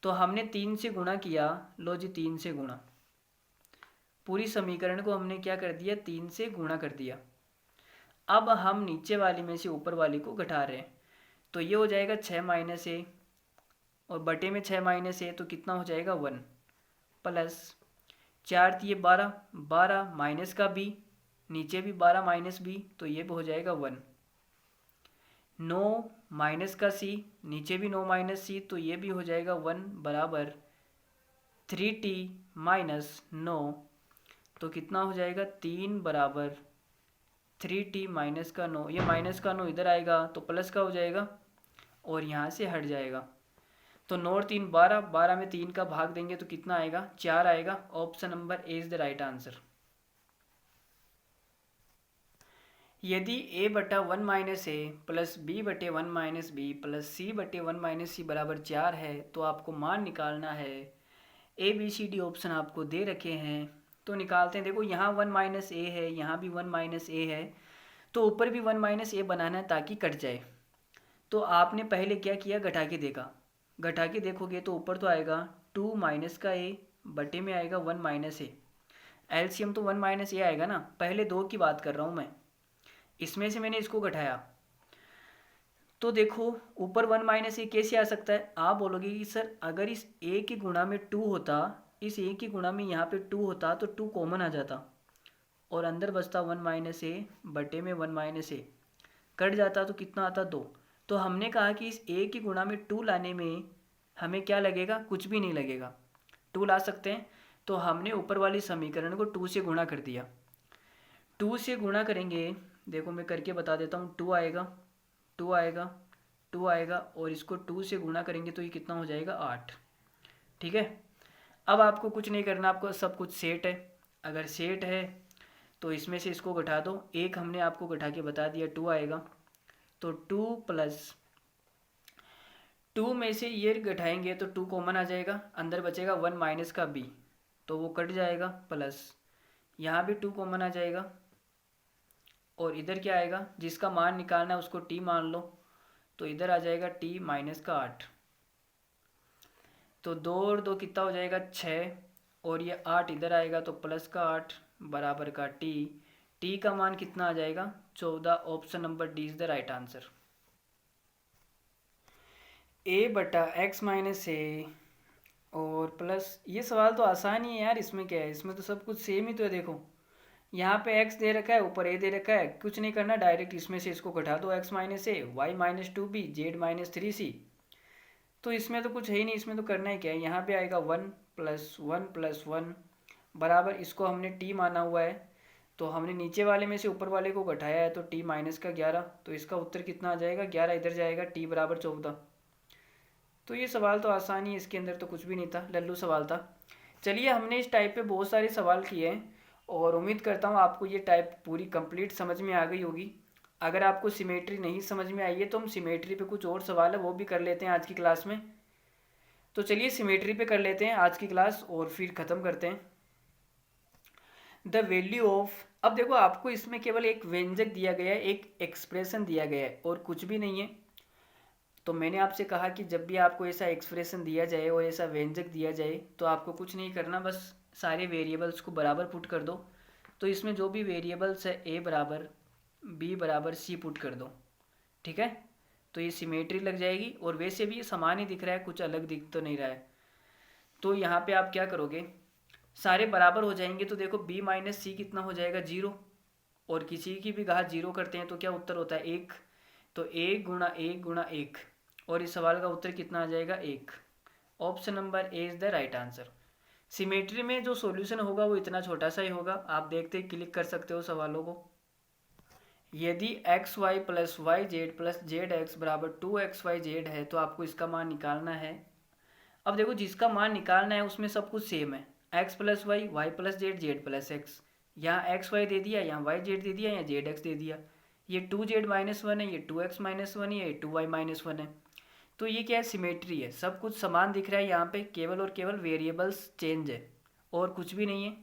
तो हमने 3 से गुणा किया, लो जी 3 से गुणा, पूरी समीकरण को हमने क्या कर दिया, 3 से गुणा कर दिया। अब हम नीचे वाली में से ऊपर वाली को घटा रहे हैं, तो ये हो जाएगा 6 - ए, और बटे में 6 - ए तो कितना हो जाएगा 1, प्लस 4 दिए 12, 12 माइनस का बी, नीचे भी 12 माइनस बी, तो ये भी हो जाएगा 1, 9 माइनस का सी, नीचे भी 9 माइनस सी, तो ये भी हो जाएगा 1 बराबर 3t माइनस 9, तो कितना हो जाएगा 3 बराबर 3t माइनस का 9। ये माइनस का 9 इधर आएगा तो प्लस का हो जाएगा और यहाँ से हट जाएगा। तो 9 और 3 12, 12 में 3 का भाग देंगे तो कितना आएगा, 4 आएगा। Option number A is the right answer. यदि a बटा 1 - ए प्लस बी बटे 1 - बी प्लस सी बटे 1 - सी बराबर 4 है, तो आपको मान निकालना है। A B C D option आपको दे रखे हैं, तो निकालते हैं। देखो यहाँ 1 - ए है, यहाँ भी 1 - ए है, तो ऊपर भी 1 - ए बनाना है ताकि कट जाए। तो आपने पहले क्या किया, घटा के देखा। घटा के देखोगे तो ऊपर तो आएगा 2 माइनस का ए, बटे में आएगा 1 - ए। एलसीएम तो 1 - ए आएगा ना, पहले 2 की बात कर रहा हूँ मैं, इसमें से मैंने इसको घटाया। तो देखो ऊपर 1 - ए कैसे आ सकता है। आप बोलोगे कि सर अगर इस ए के गुणा में 2 होता, इस ए के गुणा में यहाँ पे 2 होता तो 2 कॉमन आ जाता और अंदर बचता 1 - ए बटे में 1 - ए, कट जाता तो कितना आता 2। तो हमने कहा कि इस ए के गुणा में 2 लाने में हमें क्या लगेगा, कुछ भी नहीं लगेगा, 2 ला सकते हैं। तो हमने ऊपर वाली समीकरण को 2 से गुणा कर दिया। 2 से गुणा करेंगे, देखो मैं करके बता देता हूँ, 2 आएगा, 2 आएगा, 2 आएगा, और इसको 2 से गुणा करेंगे तो ये कितना हो जाएगा 8। ठीक है, अब आपको कुछ नहीं करना, आपको सब कुछ सेट है। अगर सेट है तो इसमें से इसको घटा दो, एक हमने आपको घटा के बता दिया 2 आएगा, तो 2 प्लस 2 में से ये घटाएंगे तो 2 कॉमन आ जाएगा, अंदर बचेगा 1 माइनस का बी, तो वो कट जाएगा, प्लस यहाँ भी 2 कॉमन आ जाएगा, और इधर क्या आएगा, जिसका मान निकालना है उसको t मान लो, तो इधर आ जाएगा t माइनस का 8। तो 2 और 2 कितना हो जाएगा 6, और ये 8 इधर आएगा तो प्लस का 8 बराबर का t का मान कितना आ जाएगा 14। Option number D is the right answer. a बटा x - ए और प्लस, ये सवाल तो आसान ही है यार, इसमें क्या है, इसमें तो सब कुछ सेम ही तो है। देखो यहाँ पे x दे रखा है, ऊपर a दे रखा है, कुछ नहीं करना, डायरेक्ट इसमें से इसको घटा दो, x - ए, y - 2b, z - 3c। तो इसमें तो कुछ है ही नहीं, इसमें तो करना ही क्या है, यहाँ पे आएगा 1 प्लस 1 प्लस 1 बराबर, इसको हमने t माना हुआ है, तो हमने नीचे वाले में से ऊपर वाले को घटाया है, तो t माइनस का 11, तो इसका उत्तर कितना आ जाएगा 11, इधर जाएगा t बराबर 14। तो ये सवाल तो आसान ही है, इसके अंदर तो कुछ भी नहीं था, लल्लू सवाल था। चलिए, हमने इस टाइप पे बहुत सारे सवाल किए हैं और उम्मीद करता हूँ आपको ये टाइप पूरी कंप्लीट समझ में आ गई होगी। अगर आपको सिमेट्री नहीं समझ में आई है तो हम सिमेट्री पे कुछ और सवाल है वो भी कर लेते हैं आज की क्लास में। तो चलिए सिमेट्री पे कर लेते हैं आज की क्लास और फिर ख़त्म करते हैं। द वैल्यू ऑफ, अब देखो आपको इसमें केवल एक व्यंजक दिया गया है, एक एक्सप्रेशन दिया गया है और कुछ भी नहीं है। तो मैंने आपसे कहा कि जब भी आपको ऐसा एक्सप्रेशन दिया जाए और ऐसा व्यंजक दिया जाए तो आपको कुछ नहीं करना, बस सारे वेरिएबल्स को बराबर पुट कर दो। तो इसमें जो भी वेरिएबल्स है a बराबर b बराबर c पुट कर दो, ठीक है। तो ये सिमेट्री लग जाएगी और वैसे भी ये समान ही दिख रहा है, कुछ अलग दिख तो नहीं रहा है। तो यहाँ पे आप क्या करोगे, सारे बराबर हो जाएंगे तो देखो b माइनस सी कितना हो जाएगा 0, और किसी की भी घात 0 करते हैं तो क्या उत्तर होता है 1, तो 1 गुणा 1 गुणा 1, और इस सवाल का उत्तर कितना आ जाएगा 1। Option number A is the right answer. Symmetry में जो सॉल्यूशन होगा वो इतना छोटा सा ही होगा। आप देखते क्लिक कर सकते हो सवालों को। यदि X Y plus Y Z plus Z X बराबर 2xyz है तो आपको इसका मान निकालना है। अब देखो जिसका मान निकालना है उसमें सब कुछ सेम है, X plus Y plus Z Z plus X. यहाँ एक्स वाई दे दिया, यहाँ वाई जेड दे दिया, यहाँ जेड एक्स दे दिया। ये 2z-1 है, ये 2x-1 है, ये 2y-1 है। तो ये क्या है, सिमेट्री है, सब कुछ समान दिख रहा है यहाँ पे, केवल और केवल वेरिएबल्स चेंज है और कुछ भी नहीं है।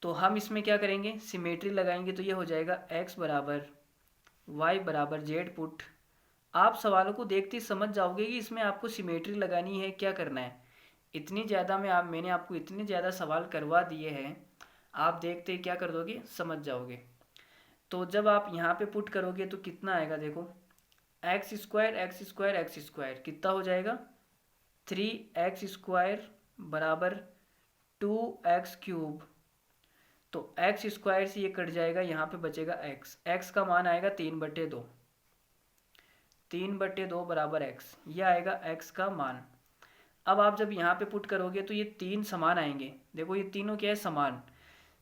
तो हम इसमें क्या करेंगे, सिमेट्री लगाएंगे तो ये हो जाएगा x बराबर y बराबर जेड पुट। आप सवालों को देखते ही समझ जाओगे कि इसमें आपको सिमेट्री लगानी है, क्या करना है। इतनी ज़्यादा मैंने आपको इतने ज़्यादा सवाल करवा दिए हैं, आप देखते ही क्या कर दोगे, समझ जाओगे। तो जब आप यहाँ पे पुट करोगे तो कितना आएगा, देखो एक्स स्क्वायर कितना हो जाएगा, 3x² बराबर 2x³ तो एक्स स्क्वायर से ये कट जाएगा, यहाँ पे बचेगा एक्स का मान आएगा 3/2, 3/2 बराबर एक्स, ये आएगा एक्स का मान। अब आप जब यहाँ पे पुट करोगे तो ये तीन समान आएंगे। देखो ये तीनों क्या है,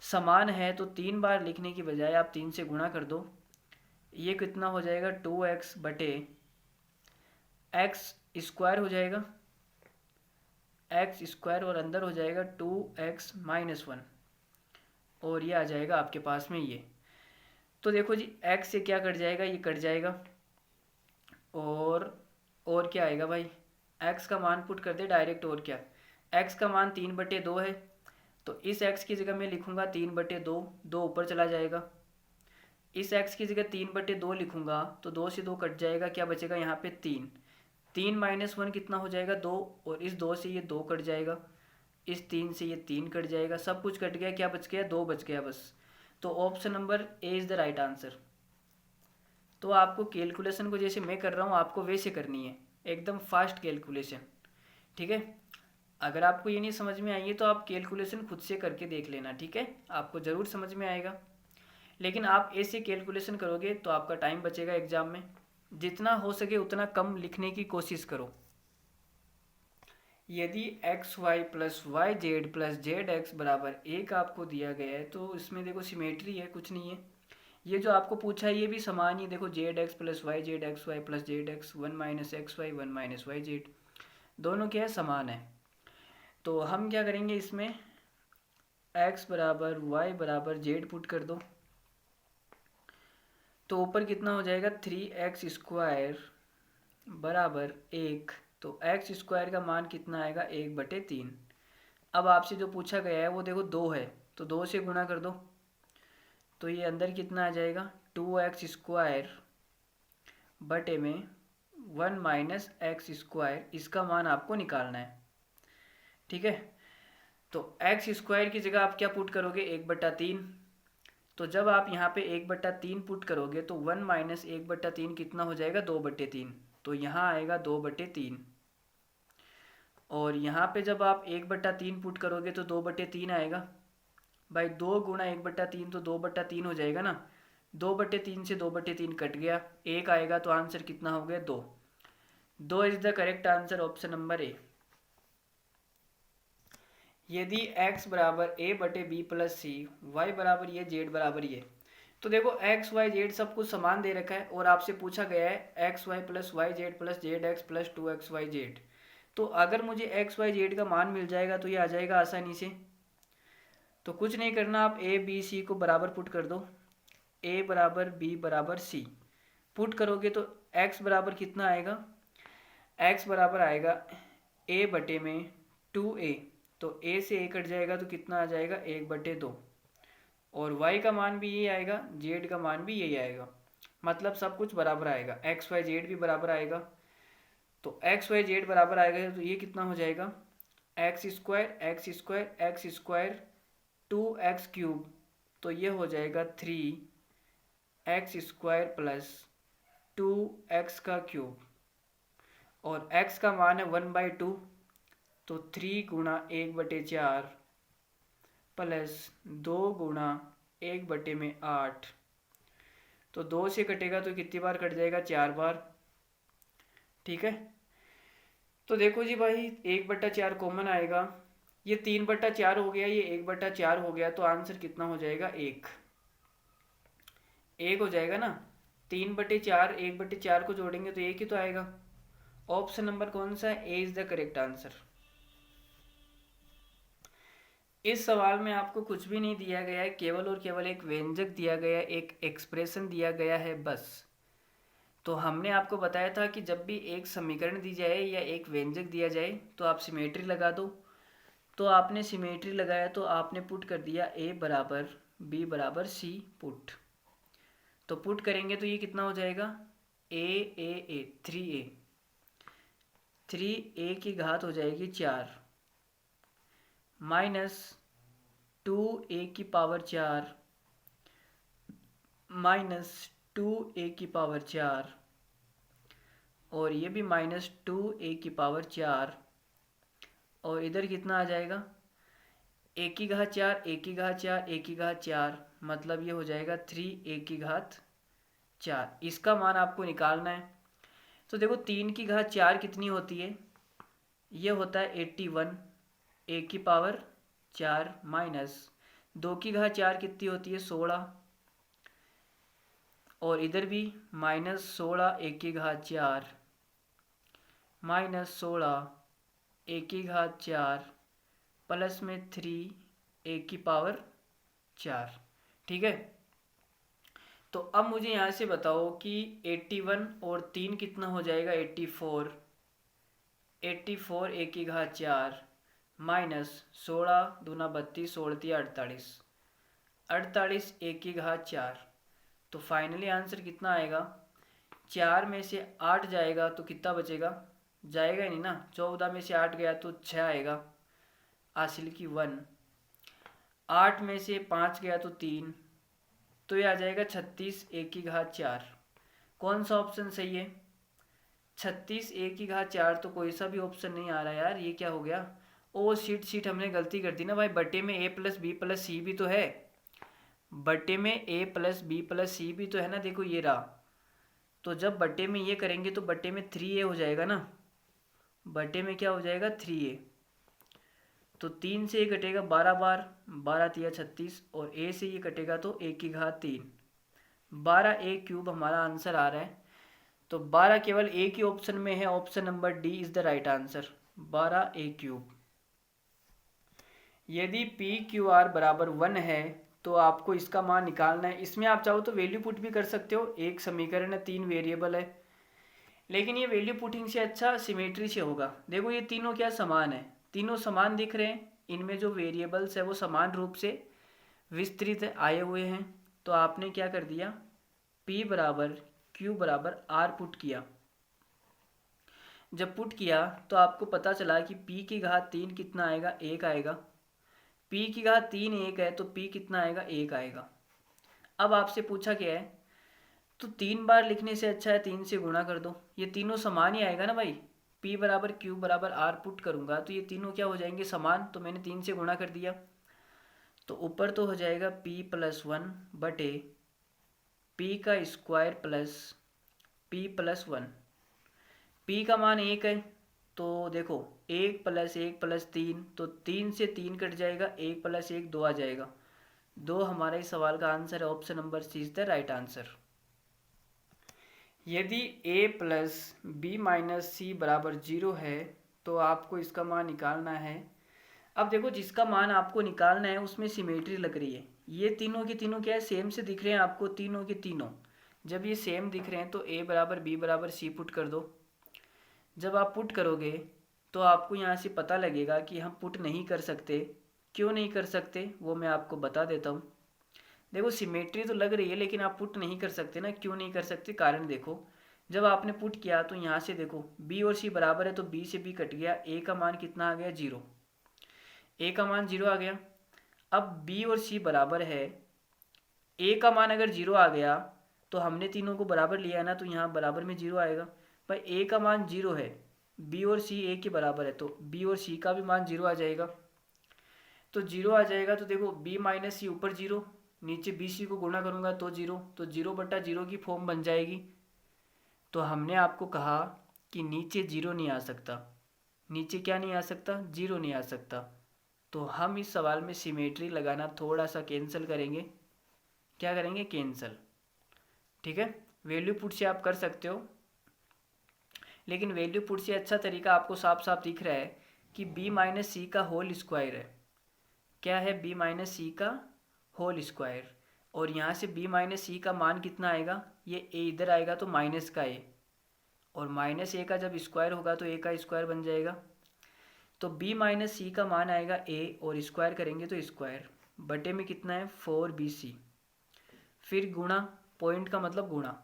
समान है, तो 3 बार लिखने की बजाय आप 3 से गुणा कर दो। ये कितना हो जाएगा, 2x बटे एक्स स्क्वायर हो जाएगा, एक्स स्क्वायर और अंदर हो जाएगा 2x-1 और ये आ जाएगा आपके पास में ये। तो देखो जी x से क्या कट जाएगा, ये कट जाएगा और क्या आएगा भाई, x का मान पुट कर दे डायरेक्ट, और क्या, x का मान 3/2 है, तो इस x की जगह मैं लिखूँगा 3/2, 2 ऊपर चला जाएगा। इस x की जगह 3/2 लिखूँगा तो 2 से 2 कट जाएगा, क्या बचेगा यहाँ पे 3, 3-1 कितना हो जाएगा 2, और इस 2 से ये 2 कट जाएगा, इस 3 से ये 3 कट जाएगा, सब कुछ कट गया, क्या बच गया, 2 बच गया बस। तो option number A is the right answer. तो आपको कैलकुलेशन को जैसे मैं कर रहा हूँ आपको वैसे करनी है, एकदम फास्ट कैलकुलेशन, ठीक है। अगर आपको ये नहीं समझ में आई है तो आप कैलकुलेशन खुद से करके देख लेना, ठीक है, आपको ज़रूर समझ में आएगा। लेकिन आप ऐसे कैलकुलेशन करोगे तो आपका टाइम बचेगा एग्ज़ाम में, जितना हो सके उतना कम लिखने की कोशिश करो। यदि X Y plus Y Z plus Z X बराबर 1 आपको दिया गया है तो इसमें देखो सिमेट्री है, कुछ नहीं है। ये जो आपको पूछा है ये भी समान ही, देखो Z x plus Y Z X Y plus Z X 1 - X Y 1 - Y Z, दोनों क्या है, समान है। तो हम क्या करेंगे, इसमें x बराबर वाई बराबर जेड पुट कर दो, तो ऊपर कितना हो जाएगा, 3x² बराबर 1, तो एक्स स्क्वायर का मान कितना आएगा, 1/3। अब आपसे जो पूछा गया है वो देखो 2 है, तो 2 से गुणा कर दो, तो ये अंदर कितना आ जाएगा, 2x² बटे में 1 - x², इसका मान आपको निकालना है, ठीक है। तो x² की जगह आप क्या पुट करोगे, 1/3। तो जब आप यहाँ पे 1/3 पुट करोगे तो 1 - 1/3 कितना हो जाएगा, 2/3, तो यहाँ आएगा 2/3। और यहाँ पे जब आप 1/3 पुट करोगे तो 2/3 आएगा भाई, 2 गुणा 1/3 तो 2/3 हो जाएगा ना, 2/3 से 2/3 कट गया, 1 आएगा, तो आंसर कितना हो गया, 2। 2 is the correct answer, option number A. यदि x बराबर a/b प्लस सी, y बराबर ये, z बराबर ये, तो देखो x y z सब कुछ समान दे रखा है और आपसे पूछा गया है x y plus Y Z plus Z x plus 2xyz। तो अगर मुझे x y z का मान मिल जाएगा तो ये आ जाएगा आसानी से। तो कुछ नहीं करना, आप a b c को बराबर पुट कर दो, a बराबर b बराबर c पुट करोगे तो x बराबर कितना आएगा, x बराबर आएगा a बटे में 2a, तो a से a कट जाएगा तो कितना आ जाएगा, 1/2, और y का मान भी यही आएगा, z का मान भी यही आएगा, मतलब सब कुछ बराबर आएगा, x y z भी बराबर आएगा। तो x y z बराबर आएगा तो ये कितना हो जाएगा, x² 2x³ तो ये हो जाएगा 3x² प्लस 2x³ और x का मान है 1/2, तो 3 गुणा 1/4 प्लस 2 गुणा 1/8, तो 2 से कटेगा तो कितनी बार कट जाएगा, 4 बार, ठीक है। तो देखो जी भाई 1/4 कॉमन आएगा, ये 3/4 हो गया, ये 1/4 हो गया, तो आंसर कितना हो जाएगा? 1 हो जाएगा ना। 3/4 1/4 को जोड़ेंगे तो 1 ही तो आएगा। ऑप्शन नंबर कौन सा है? ए इज द करेक्ट आंसर। इस सवाल में आपको कुछ भी नहीं दिया गया है, केवल और केवल एक व्यंजक दिया गया है, एक एक्सप्रेशन दिया गया है, बस। तो हमने आपको बताया था कि जब भी एक समीकरण दी जाए या एक व्यंजक दिया जाए तो आप सिमेट्री लगा दो। तो आपने सिमेट्री लगाया तो आपने पुट कर दिया ए बराबर बी बराबर सी पुट। तो पुट करेंगे तो ये कितना हो जाएगा? ए 3a की घात हो जाएगी 4 माइनस 2a की पावर 4 माइनस 2a की पावर 4 और ये भी माइनस 2a की पावर 4 और इधर कितना आ जाएगा? a की घात 4 a की घात 4 a की घात 4 मतलब ये हो जाएगा 3a की घात 4। इसका मान आपको निकालना है। तो देखो 3 की घात 4 कितनी होती है? ये होता है 81 a की पावर 4 माइनस 2 की घात 4 कितनी होती है? 16 और इधर भी माइनस 16 a की घात 4 माइनस 16 a की घात 4 प्लस में 3 a की पावर 4। ठीक है। तो अब मुझे यहाँ से बताओ कि 81 और 3 कितना हो जाएगा? 84 a की घात 4 माइनस 16 दूना 32 16 48 a की घात 4। तो फाइनली आंसर कितना आएगा? 4 में से 8 जाएगा तो कितना बचेगा? जाएगा ही नहीं ना। 14 में से 8 गया तो 6 आएगा, हासिल की 1। 8 में से 5 गया तो 3, तो ये आ जाएगा 36 a की घात 4। कौन सा ऑप्शन सही है? 36 a की घात 4 तो कोई सा भी ऑप्शन नहीं आ रहा यार, ये क्या हो गया? ओ सीट हमने गलती कर दी ना भाई, बटे में a प्लस बी प्लस सी भी तो है, बटे में a प्लस बी प्लस सी भी तो है ना। देखो ये रहा। तो जब बटे में ये करेंगे तो बटे में 3a हो जाएगा ना, बटे में क्या हो जाएगा? 3a। तो 3 से ये कटेगा 12 बार, 12 तिया 36 और a से ये कटेगा तो a की घात 3, 12a³ हमारा आंसर आ रहा है। तो 12 केवल एक ही ऑप्शन में है, option number D is the right answer, 12a³। यदि PQR बराबर 1 है तो आपको इसका मान निकालना है। इसमें आप चाहो तो वैल्यू पुट भी कर सकते हो, एक समीकरण है 3 वेरिएबल है, लेकिन ये वैल्यू पुटिंग से अच्छा सिमेट्री से होगा। देखो ये तीनों क्या समान है, तीनों समान दिख रहे हैं, इनमें जो वेरिएबल्स है वो समान रूप से विस्तृत आए हुए हैं। तो आपने क्या कर दिया? P बराबर Q बराबर R पुट किया। जब पुट किया तो आपको पता चला कि P की घात 3 कितना आएगा? 1 आएगा। P की घात 3 1 है तो P कितना आएगा? 1 आएगा। अब आपसे पूछा क्या है? तो 3 बार लिखने से अच्छा है 3 से गुणा कर दो, ये तीनों समान ही आएगा ना भाई। P बराबर Q बराबर R पुट करूँगा तो ये तीनों क्या हो जाएंगे? समान। तो मैंने 3 से गुणा कर दिया, तो ऊपर तो हो जाएगा P प्लस 1 बटे P का square plus P plus 1। P का मान 1 है तो देखो 1 प्लस 1 प्लस 3, तो 3 से 3 कट जाएगा, 1 प्लस 1 2 आ जाएगा। 2 हमारा इस सवाल का आंसर है, option number C is the right answer. यदि a plus b minus c बराबर 0 है तो आपको इसका मान निकालना है। अब देखो जिसका मान आपको निकालना है उसमें सिमेट्री लग रही है, ये तीनों के तीनों क्या है? सेम से दिख रहे हैं आपको, तीनों के तीनों। जब ये सेम दिख रहे हैं तो a बराबर b बराबर c पुट कर दो। जब आप पुट करोगे तो आपको यहाँ से पता लगेगा कि हम पुट नहीं कर सकते। क्यों नहीं कर सकते वो मैं आपको बता देता हूँ। देखो सिमेट्री तो लग रही है लेकिन आप पुट नहीं कर सकते ना। क्यों नहीं कर सकते? कारण देखो, जब आपने पुट किया तो यहाँ से देखो b और c बराबर है तो b से b कट गया, a का मान कितना आ गया? 0। a का मान 0 आ गया। अब b और c बराबर है, a का मान अगर 0 आ गया तो हमने तीनों को बराबर लिया है ना, तो यहाँ बराबर में 0 आएगा। भाई a का मान 0 है, b और c a के बराबर है तो b और c का भी मान 0 आ जाएगा। तो 0 आ जाएगा तो देखो b माइनस सी ऊपर 0, नीचे बी सी को गुणा करूँगा तो 0, तो 0/0 की फॉर्म बन जाएगी। तो हमने आपको कहा कि नीचे 0 नहीं आ सकता। नीचे क्या नहीं आ सकता? 0 नहीं आ सकता। तो हम इस सवाल में सिमेट्री लगाना थोड़ा सा कैंसिल करेंगे। क्या करेंगे? कैंसिल। ठीक है, वैल्यू पुट से आप कर सकते हो, लेकिन वैल्यू पुट से अच्छा तरीका आपको साफ साफ दिख रहा है कि b माइनस सी का होल स्क्वायर है। क्या है? b माइनस सी का होल स्क्वायर। और यहाँ से b माइनस सी का मान कितना आएगा? ये a इधर आएगा तो माइनस का a, और माइनस a का जब स्क्वायर होगा तो a का स्क्वायर बन जाएगा। तो b माइनस सी का मान आएगा a, और स्क्वायर करेंगे तो स्क्वायर बटे में कितना है? 4bc। फिर गुणा, पॉइंट का मतलब गुणा,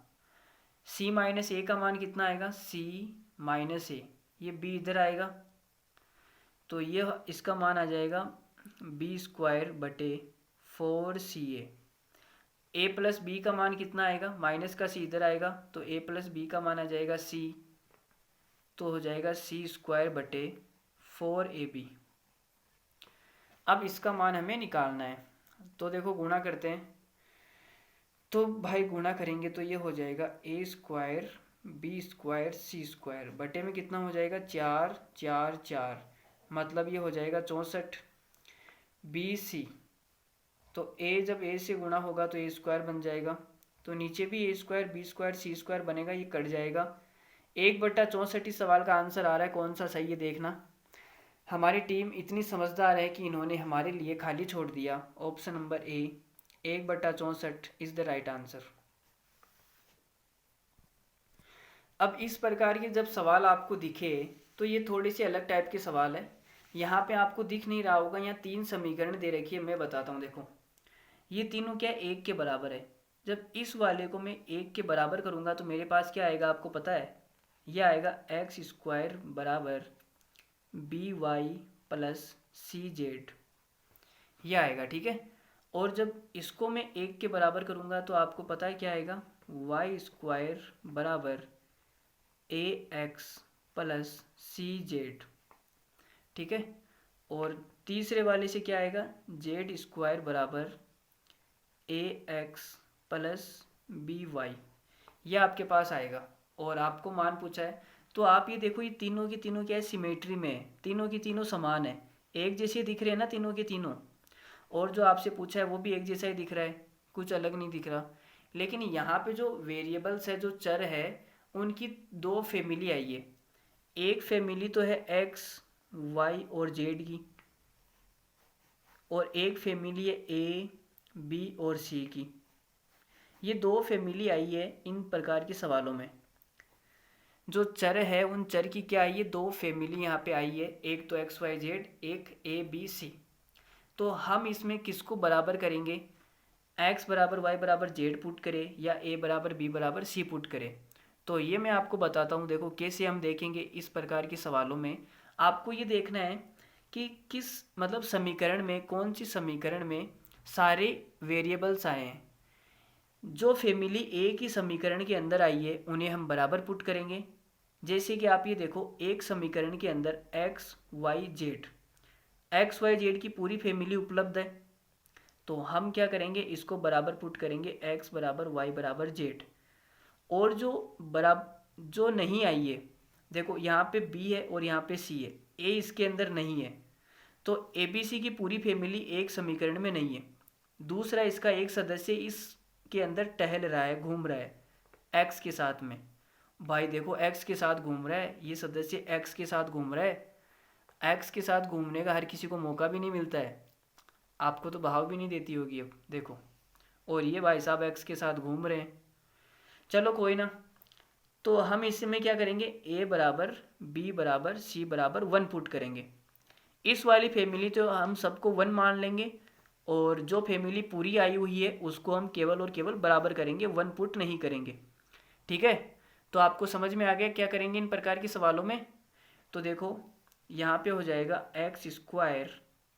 c माइनस ए का मान कितना आएगा? c माइनस ए, ये b इधर आएगा तो ये इसका मान आ जाएगा b स्क्वायर बटे 4ca। a प्लस बी का मान कितना आएगा? माइनस का c इधर आएगा तो a प्लस बी का मान आ जाएगा c, तो हो जाएगा c स्क्वायर बटे 4ab। अब इसका मान हमें निकालना है, तो देखो गुणा करते हैं। तो भाई गुणा करेंगे तो ये हो जाएगा a square b square c square बटे में कितना हो जाएगा? 4 4 4, मतलब ये हो जाएगा 64 bc। तो a जब a से गुणा होगा तो a स्क्वायर बन जाएगा, तो नीचे भी a square b square c square बनेगा, ये कट जाएगा। 1/64 इस सवाल का आंसर आ रहा है। कौन सा सही है देखना। हमारी टीम इतनी समझदार है कि इन्होंने हमारे लिए खाली छोड़ दिया। Option number A, 1/64 is the right answer. अब इस प्रकार के जब सवाल आपको दिखे तो ये थोड़े से अलग टाइप के सवाल है। यहाँ पे आपको दिख नहीं रहा होगा, यहाँ 3 समीकरण दे रखी है, मैं बताता हूँ। देखो ये तीनों क्या 1 के बराबर है। जब इस वाले को मैं 1 के बराबर करूँगा तो मेरे पास क्या आएगा आपको पता है? यह आएगा एक्स स्क्वायर बराबर B Y plus c Z, यह आएगा। ठीक है, और जब इसको मैं 1 के बराबर करूँगा तो आपको पता है क्या आएगा? वाई स्क्वायर बराबर ए एक्स प्लस सी जेड। ठीक है, और तीसरे वाले से क्या आएगा? जेड स्क्वायर बराबर ए एक्स प्लस बी वाई, यह आपके पास आएगा। और आपको मान पूछा है तो आप ये देखो, ये तीनों की तीनों क्या है? सिमेट्री में है, तीनों की तीनों समान है, एक जैसे दिख रहे हैं ना तीनों के तीनों। और जो आपसे पूछा है वो भी एक जैसा ही दिख रहा है, कुछ अलग नहीं दिख रहा। लेकिन यहाँ पे जो वेरिएबल्स है, जो चर है, उनकी 2 फैमिली आई है। एक फैमिली तो है एक्स वाई और जेड की, और एक फैमिली है ए बी और सी की। ये 2 फैमिली आई है इन प्रकार के सवालों में। जो चर है उन चर की क्या आई है? 2 फैमिली यहाँ पे आई है, एक तो एक्स वाई जेड, एक ए बी सी। तो हम इसमें किसको बराबर करेंगे? एक्स बराबर वाई बराबर जेड पुट करें या ए बराबर बी बराबर सी पुट करें? तो ये मैं आपको बताता हूँ। देखो कैसे हम देखेंगे इस प्रकार के सवालों में। आपको ये देखना है कि किस मतलब समीकरण में, कौन सी समीकरण में सारे वेरिएबल्स आए हैं। जो फैमिली ए की समीकरण के अंदर आई है उन्हें हम बराबर पुट करेंगे। जैसे कि आप ये देखो, एक समीकरण के अंदर एक्स वाई जेड की पूरी फैमिली उपलब्ध है, तो हम क्या करेंगे? इसको बराबर पुट करेंगे एक्स बराबर वाई बराबर जेड। और जो नहीं आई है, देखो यहाँ पे बी है और यहाँ पे सी है, ए इसके अंदर नहीं है, तो ए बी सी की पूरी फैमिली एक समीकरण में नहीं है। दूसरा, इसका एक सदस्य इसके अंदर टहल रहा है, घूम रहा है एक्स के साथ में। भाई देखो एक्स के साथ घूम रहा है, ये सदस्य एक्स के साथ घूम रहा है। एक्स के साथ घूमने का हर किसी को मौका भी नहीं मिलता है, आपको तो भाव भी नहीं देती होगी अब देखो। और ये भाई साहब एक्स के साथ घूम रहे हैं। चलो कोई ना, तो हम इसमें क्या करेंगे? ए बराबर बी बराबर सी बराबर 1 पुट करेंगे। इस वाली फैमिली तो हम सबको 1 मान लेंगे, और जो फैमिली पूरी आई हुई है उसको हम केवल और केवल बराबर करेंगे, 1 पुट नहीं करेंगे। ठीक है, तो आपको समझ में आ गया क्या करेंगे इन प्रकार के सवालों में। तो देखो यहाँ पे हो जाएगा एक्स स्क्वायर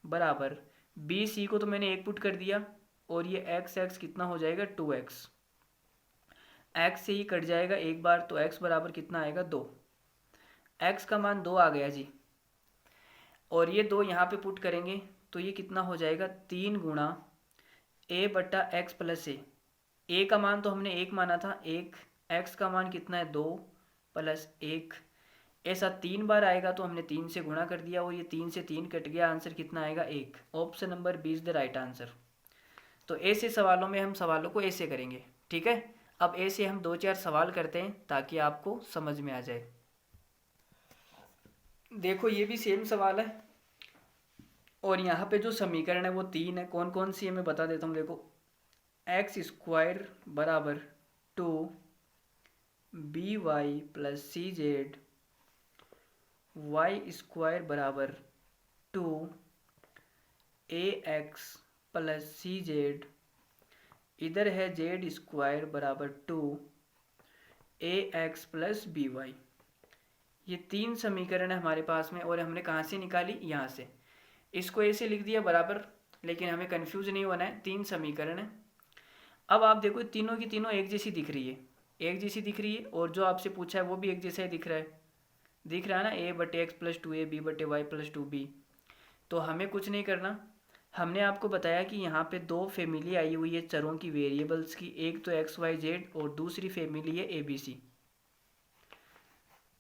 बराबर बी सी को तो मैंने 1 पुट कर दिया, और ये एक्स कितना हो जाएगा? 2x। एक्स से ही कट जाएगा एक बार, तो x बराबर कितना आएगा? 2। x का मान 2 आ गया जी, और ये 2 यहाँ पे पुट करेंगे तो ये कितना हो जाएगा? 3 गुणा a बट्टा एक्स प्लस ए का मान तो हमने 1 माना था, 1। x का मान कितना है? 2 प्लस 1। ऐसा 3 बार आएगा तो हमने 3 से गुणा कर दिया और ये 3 से 3 कट गया, आंसर कितना आएगा 1। Option number B is the right answer. तो ऐसे सवालों में हम सवालों को ऐसे करेंगे, ठीक है। अब ऐसे हम 2-4 सवाल करते हैं ताकि आपको समझ में आ जाए। देखो ये भी सेम सवाल है और यहाँ पे जो समीकरण है वो 3 है। कौन कौन सी है मैं बता देता हूँ। देखो एक्स स्क्वायर बराबर 2 by plus c z, y square बराबर 2 ax प्लस सी जेड, इधर है जेड स्क्वायर बराबर 2 ax प्लस बी वाई। ये 3 समीकरण है हमारे पास में और हमने कहाँ से निकाली, यहाँ से। इसको ऐसे लिख दिया बराबर, लेकिन हमें कंफ्यूज नहीं होना है, 3 समीकरण है। अब आप देखो तीनों की तीनों एक जैसी दिख रही है, एक जैसी दिख रही है और जो आपसे पूछा है वो भी एक जैसा ही दिख रहा है ना, a बटे एक्स प्लस 2a, b बटे वाई प्लस 2b। तो हमें कुछ नहीं करना, हमने आपको बताया कि यहाँ पे 2 फैमिली आई हुई है चरों की, वेरिएबल्स की, एक तो एक्स वाई जेड और दूसरी फैमिली है ए बी सी।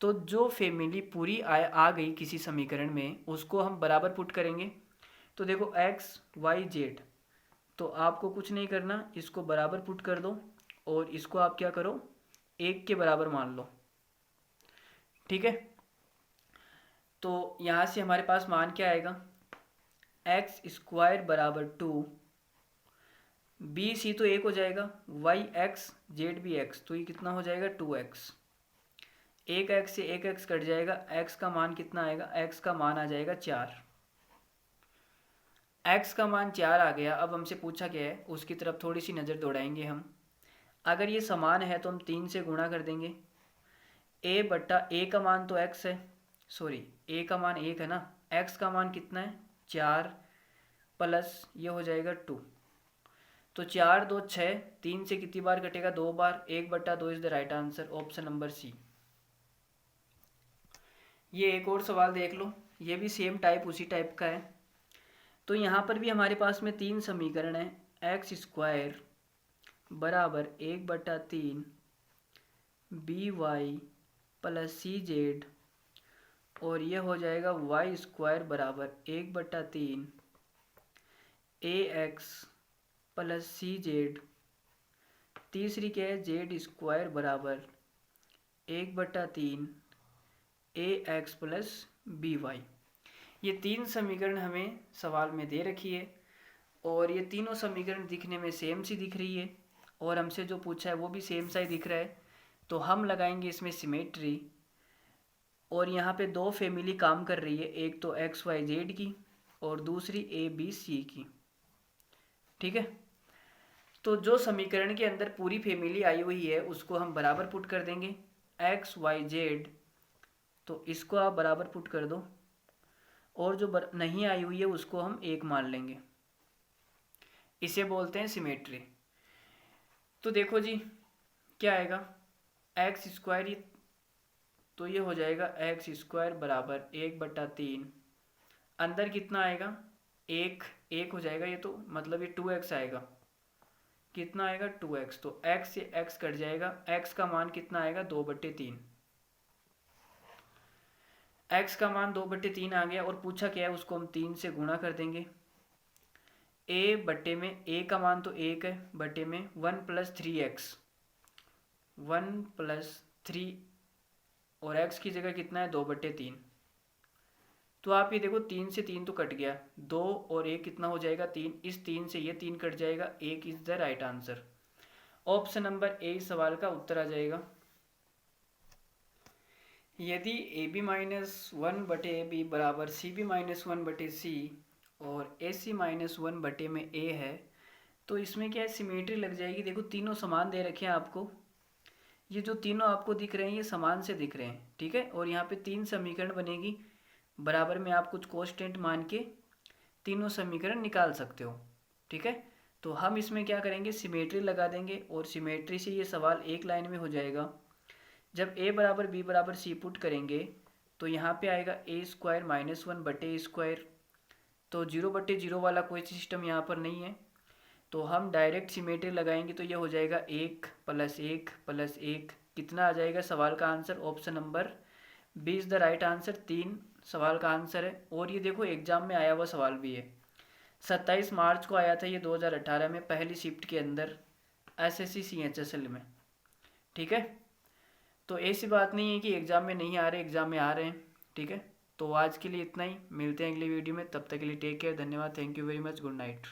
तो जो फैमिली पूरी आ गई किसी समीकरण में उसको हम बराबर पुट करेंगे। तो देखो एक्स वाई जेड, तो आपको कुछ नहीं करना, इसको बराबर पुट कर दो और इसको आप क्या करो, 1 के बराबर मान लो, ठीक है। तो यहाँ से हमारे पास मान क्या आएगा, एक्स स्क्वायर बराबर 2, बी सी तो 1 हो जाएगा, वाई एक्स जेड भी एक्स, तो ये कितना हो जाएगा 2x। 1x से 1x कट जाएगा, x का मान कितना आएगा, x का मान आ जाएगा 4। x का मान 4 आ गया। अब हमसे पूछा क्या है उसकी तरफ थोड़ी सी नज़र दौड़ाएंगे हम। अगर ये समान है तो हम 3 से गुणा कर देंगे। a बट्टा a का मान तो x है, सॉरी a का मान 1 है ना, x का मान कितना है 4 प्लस ये हो जाएगा 2। तो 4 2 6, 3 से कितनी बार कटेगा 2 बार, 1/2 is the right answer, option number C. ये एक और सवाल देख लो, ये भी सेम टाइप उसी टाइप का है। तो यहाँ पर भी हमारे पास में 3 समीकरण है, एक्स स्क्वायर बराबर 1/3 B Y plus c Z, और ये हो जाएगा वाई स्क्वायर बराबर 1/3 ए एक्स प्लस सी जेड। तीसरी क्या है, जेड स्क्वायर बराबर 1/3 ए एक्स प्लस बी वाई। ये 3 समीकरण हमें सवाल में दे रखी है और ये तीनों समीकरण दिखने में सेम सी दिख रही है और हमसे जो पूछा है वो भी सेम सा ही दिख रहा है। तो हम लगाएंगे इसमें सिमेट्री, और यहाँ पे 2 फैमिली काम कर रही है, एक तो एक्स वाई जेड की और दूसरी ए बी सी की, ठीक है। तो जो समीकरण के अंदर पूरी फैमिली आई हुई है उसको हम बराबर पुट कर देंगे, एक्स वाई जेड, तो इसको आप बराबर पुट कर दो, और जो नहीं आई हुई है उसको हम 1 मान लेंगे। इसे बोलते हैं सिमेट्री। तो देखो जी क्या आएगा, एक्स स्क्वायर, तो ये हो जाएगा एक्स स्क्वायर बराबर 1/3, अंदर कितना आएगा 1 हो जाएगा, ये तो मतलब ये 2x आएगा, कितना आएगा 2x। तो x से x कट जाएगा, x का मान कितना आएगा 2/3, x का मान 2/3 आ गया। और पूछा क्या है उसको हम 3 से गुणा कर देंगे। a बट्टे में a का मान तो 1 है, बट्टे में 1 + 3x, 1 + 3 और x की जगह कितना है 2/3। तो आप ये देखो 3 से 3 तो कट गया, 2 और 1 कितना हो जाएगा 3, इस 3 से ये 3 कट जाएगा, 1 is the right answer. Option number A इस सवाल का उत्तर आ जाएगा। यदि AB-1/AB बराबर CB-1/C और AC-1 में A है तो इसमें क्या है, सिमेट्री लग जाएगी। देखो तीनों समान दे रखे हैं आपको, ये जो तीनों आपको दिख रहे हैं ये समान से दिख रहे हैं, ठीक है। और यहाँ पे 3 समीकरण बनेगी, बराबर में आप कुछ कांस्टेंट मान के तीनों समीकरण निकाल सकते हो, ठीक है। तो हम इसमें क्या करेंगे, सिमेट्री लगा देंगे और सिमेट्री से ये सवाल एक लाइन में हो जाएगा। जब a बराबर b बराबर c पुट करेंगे तो यहाँ पे आएगा a² - 1/A², तो 0/0 वाला कोई सिस्टम यहाँ पर नहीं है, तो हम डायरेक्ट सिमेट्री लगाएंगे तो ये हो जाएगा 1 + 1 + 1, कितना आ जाएगा सवाल का answer, option number B is the right answer, 3 सवाल का आंसर है। और ये देखो एग्जाम में आया हुआ सवाल भी है, 27 मार्च को आया था ये 2018 में, पहली शिफ्ट के अंदर SSC CHSL में। ठीक है, तो ऐसी बात नहीं है कि एग्ज़ाम में नहीं आ रहे, एग्ज़ाम में आ रहे हैं। ठीक है, तो आज के लिए इतना ही, मिलते हैं अगली वीडियो में, तब तक के लिए टेक केयर, धन्यवाद, thank you very much, good night.